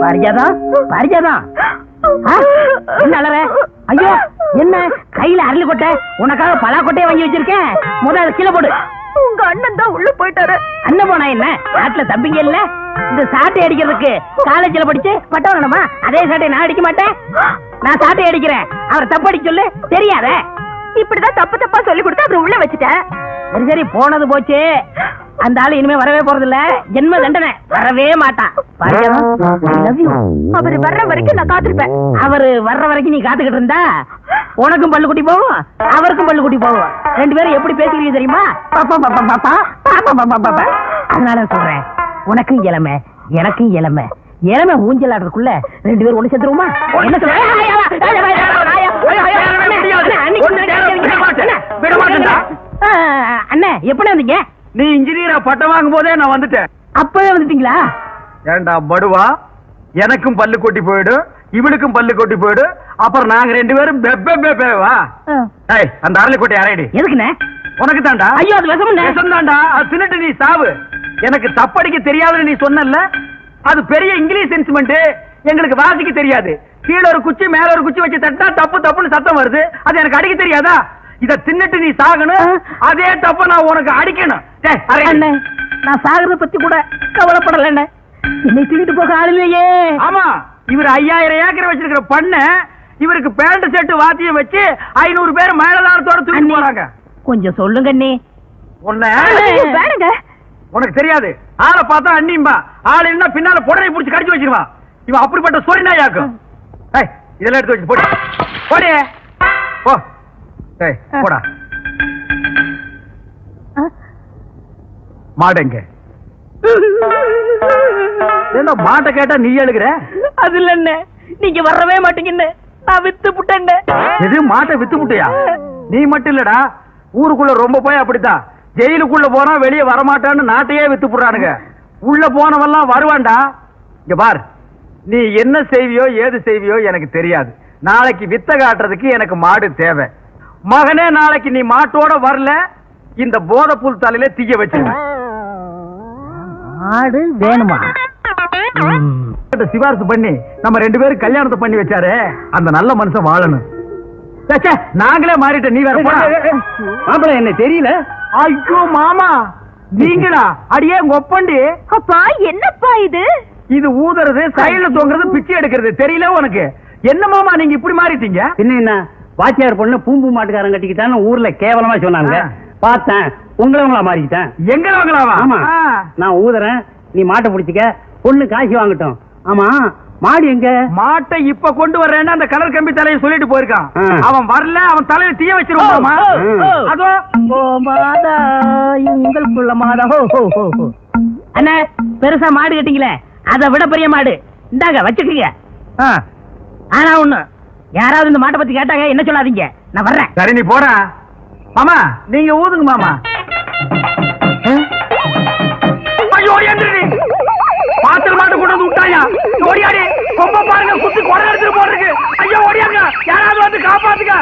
பாரிஜாதா, பாரிஜாதா, என்ன அலற? ஐயோ, என்ன கையில அரளி கொட்டை? உனக்காக பலா கொட்டையை வாங்கி வச்சிருக்கேன். முதல்ல கீழே போடு. உங்க அண்ணன் தான் உள்ள போயிட்டாரு. அண்ணன் போனா என்ன? நாட்டுல தம்பிங்க இல்ல? இந்த சாட்டை அடிக்கிறதுக்கு காலேஜ்ல படிச்சு பட்டம் வேணுமா? அதே சாட்டை நான் அடிக்க மாட்டேன். நான் சாட்டை அடிக்கிறேன், அவர் தப்பு அடிக்க சொல்லு. தெரியாத? இப்படிதான் தப்பு தப்பா சொல்லி கொடுத்து அப்புறம் உள்ள வச்சுட்டேன். சரி சரி, போனது போச்சு. அந்த ஆளு இனிமே வரவே போறது இல்ல. ஜென்ம தண்டனை, வரவே மாட்டான். அவரு வர்ற வரைக்கும் நான் காத்திருப்பேன். அவரு வர்ற வரைக்கும் நீ காத்துக்கிட்டு இருந்தா உனக்கும் பல்லு குட்டி போகும், அவருக்கும் பல்லு குட்டி போகும். 2 பேரும் எப்படி பேசுறீங்க தெரியுமா? அதனால சொல்றேன், உனக்கும் இளமை எனக்கும் இளமை. இளமை ஊஞ்சல் ஆடுறதுக்குள்ள 2 பேரும் ஒண்ணு சேர்த்துருவோமா? என்ன சொல்ற? அண்ணே, எப்படி வந்தீங்க? நீ இன்ஜினியரா பட்டம் வாங்கும் போதே நான் வந்துட்டேன். அப்பவே வந்துட்டீங்களா? ஏண்டா படுவா, எனக்கும் பல்லு கொட்டி போயிடும், இவளுக்கும் பல்லு கொட்டி போயிடும், அப்புறம் நாங்க 2 பேரும் பெப்பேவா? ஏய், அந்த அரளிக்கொட்டை அரைடி. எதுக்குண்ணே? உனக்கு தாண்டா. ஐயோ, அது விஷம் தாண்டா. அது தின்னுட்டு நீ சாவு. எனக்கு தப்படிக்க தெரியாதுன்னு நீ சொன்னல, அது பெரிய இங்கிலீஷ் இன்ஸ்ட்ருமெண்ட், எங்களுக்கு வாசிக்க தெரியாது. கீழ ஒரு குச்சி மேல ஒரு குச்சி வச்சு தட்டா தப்பு தப்புன்னு சத்தம் வருது, அது எனக்கு அடிக்க தெரியாதா? இத தின்னுட்டு நீ சாகணும், அதே தப்ப நான் உனக்கு அடிக்கணும். நான் சாகிறத பத்தி கூட கவலைப்படல. என்னை தூக்கிட்டு போக ஆள் இல்லையே. ஆமா, இவர் 5000 ஏக்கர் வச்சிருக்கிற பண்ண, இவருக்கு பேண்ட் செட்டு வாத்தியம் வச்சு 500 பேர் மேலதாரத்தோட தூக்கி போறாங்க. கொஞ்சம் சொல்லுங்க அண்ணே. உனக்கு தெரியாது. ஆளை பார்த்தா அண்ணிம்பா, ஆள் இருந்தா பின்னால புடனை புடிச்சு கடிச்சு வச்சிருவான். இவன் அப்படிப்பட்ட சொரிநாயாக்கும். இதெல்லாம் எடுத்து வச்சு போடு போடு போ. போடா. மாடுங்க. என்ன மாட்டை கேட்டா நீ எழுகிற? அது இல்ல, நீங்க வரவே மாட்டீங்கன்னு நான் வித்து புட்டேன். எது, மாட்டை வித்து புட்டியா? நீ மட்டும் இல்லடா, ஊருக்குள்ள ரொம்ப போய் அப்படித்தான். ஜெயிலுக்குள்ள போனா வெளியே வரமாட்டான்னு நாட்டையே வித்து புடுறானுங்க. உள்ள போனவெல்லாம் வருவான்டா. இங்க பார், நீ என்ன செய்வியோ ஏது செய்வியோ எனக்கு தெரியாது. நாளைக்கு வித்த காட்டுறதுக்கு எனக்கு மாடு தேவை. மகனே, நாளைக்கு நீ மாட்டோட வரல, இந்த போதை புல் தலையில தீய வச்சு மாடு வேணுமா? சிபாரிசு பண்ணி நம்ம 2 பேரும் கல்யாணத்தை பண்ணி வச்சாரு, அந்த நல்ல மனுஷன் வாழணும். நாங்களே மாறிட்ட, நீ வேற மாப்பிள என்ன தெரியல. ஐயோ மாமா, நீங்களா? அடியே ஒப்பண்டி. அப்பா, என்னப்பா இது? இது ஊதுறது, சைடுல தொங்குறது, பிச்சை எடுக்கிறது, தெரியல உனக்கு? என்ன மாமா நீங்க இப்படி மாறிட்டீங்க? என்ன வாத்தியார் பொண்ணு பூம்பு மாட்டுக்காரன் கட்டிக்கிட்டான்னு ஊர்ல கேவலமா சொன்னாங்க. பார்த்தேன், உங்களவங்களா மாறிக்கிட்டேன். எங்களவங்களாவா? ஆமா, நான் ஊதுறேன், நீ மாட்டை பிடிச்சிக்க, பொண்ணு காசு வாங்கட்டும். ஆமா, மாடு எங்க? மாட்டை இப்ப கொண்டு வர்றேன்னு அந்த கலர் கம்பி தலையை சொல்லிட்டு போயிருக்கான். அவன் வரல, அவன் தலையில தீய வச்சிருவாமா? அதோ மாதா, உங்களுக்குள்ள மாதா. அண்ணா, பெருசா மாடு கட்டிங்களே, அதை விட பெரிய மாடு இந்தாங்க வச்சுக்கீங்க. ஆனா ஒண்ணு, யாராவது இந்த மாட்டை பத்தி கேட்டாங்க என்ன சொல்லாதீங்க, நான் வர்றேன். சரி, நீ போற. மாமா, நீங்க ஊதுங்க மாமா. ஐயோ, ஓடியாடி, பாத்திர மாட்டை கொண்டு வந்து விட்டாயா? ஓடியாடி, ரொம்ப பாருங்க, குத்து கொடை எடுத்துட்டு போறதுக்கு. ஐயோ, ஓடியாங்க, யாராவது வந்து காப்பாத்துங்க.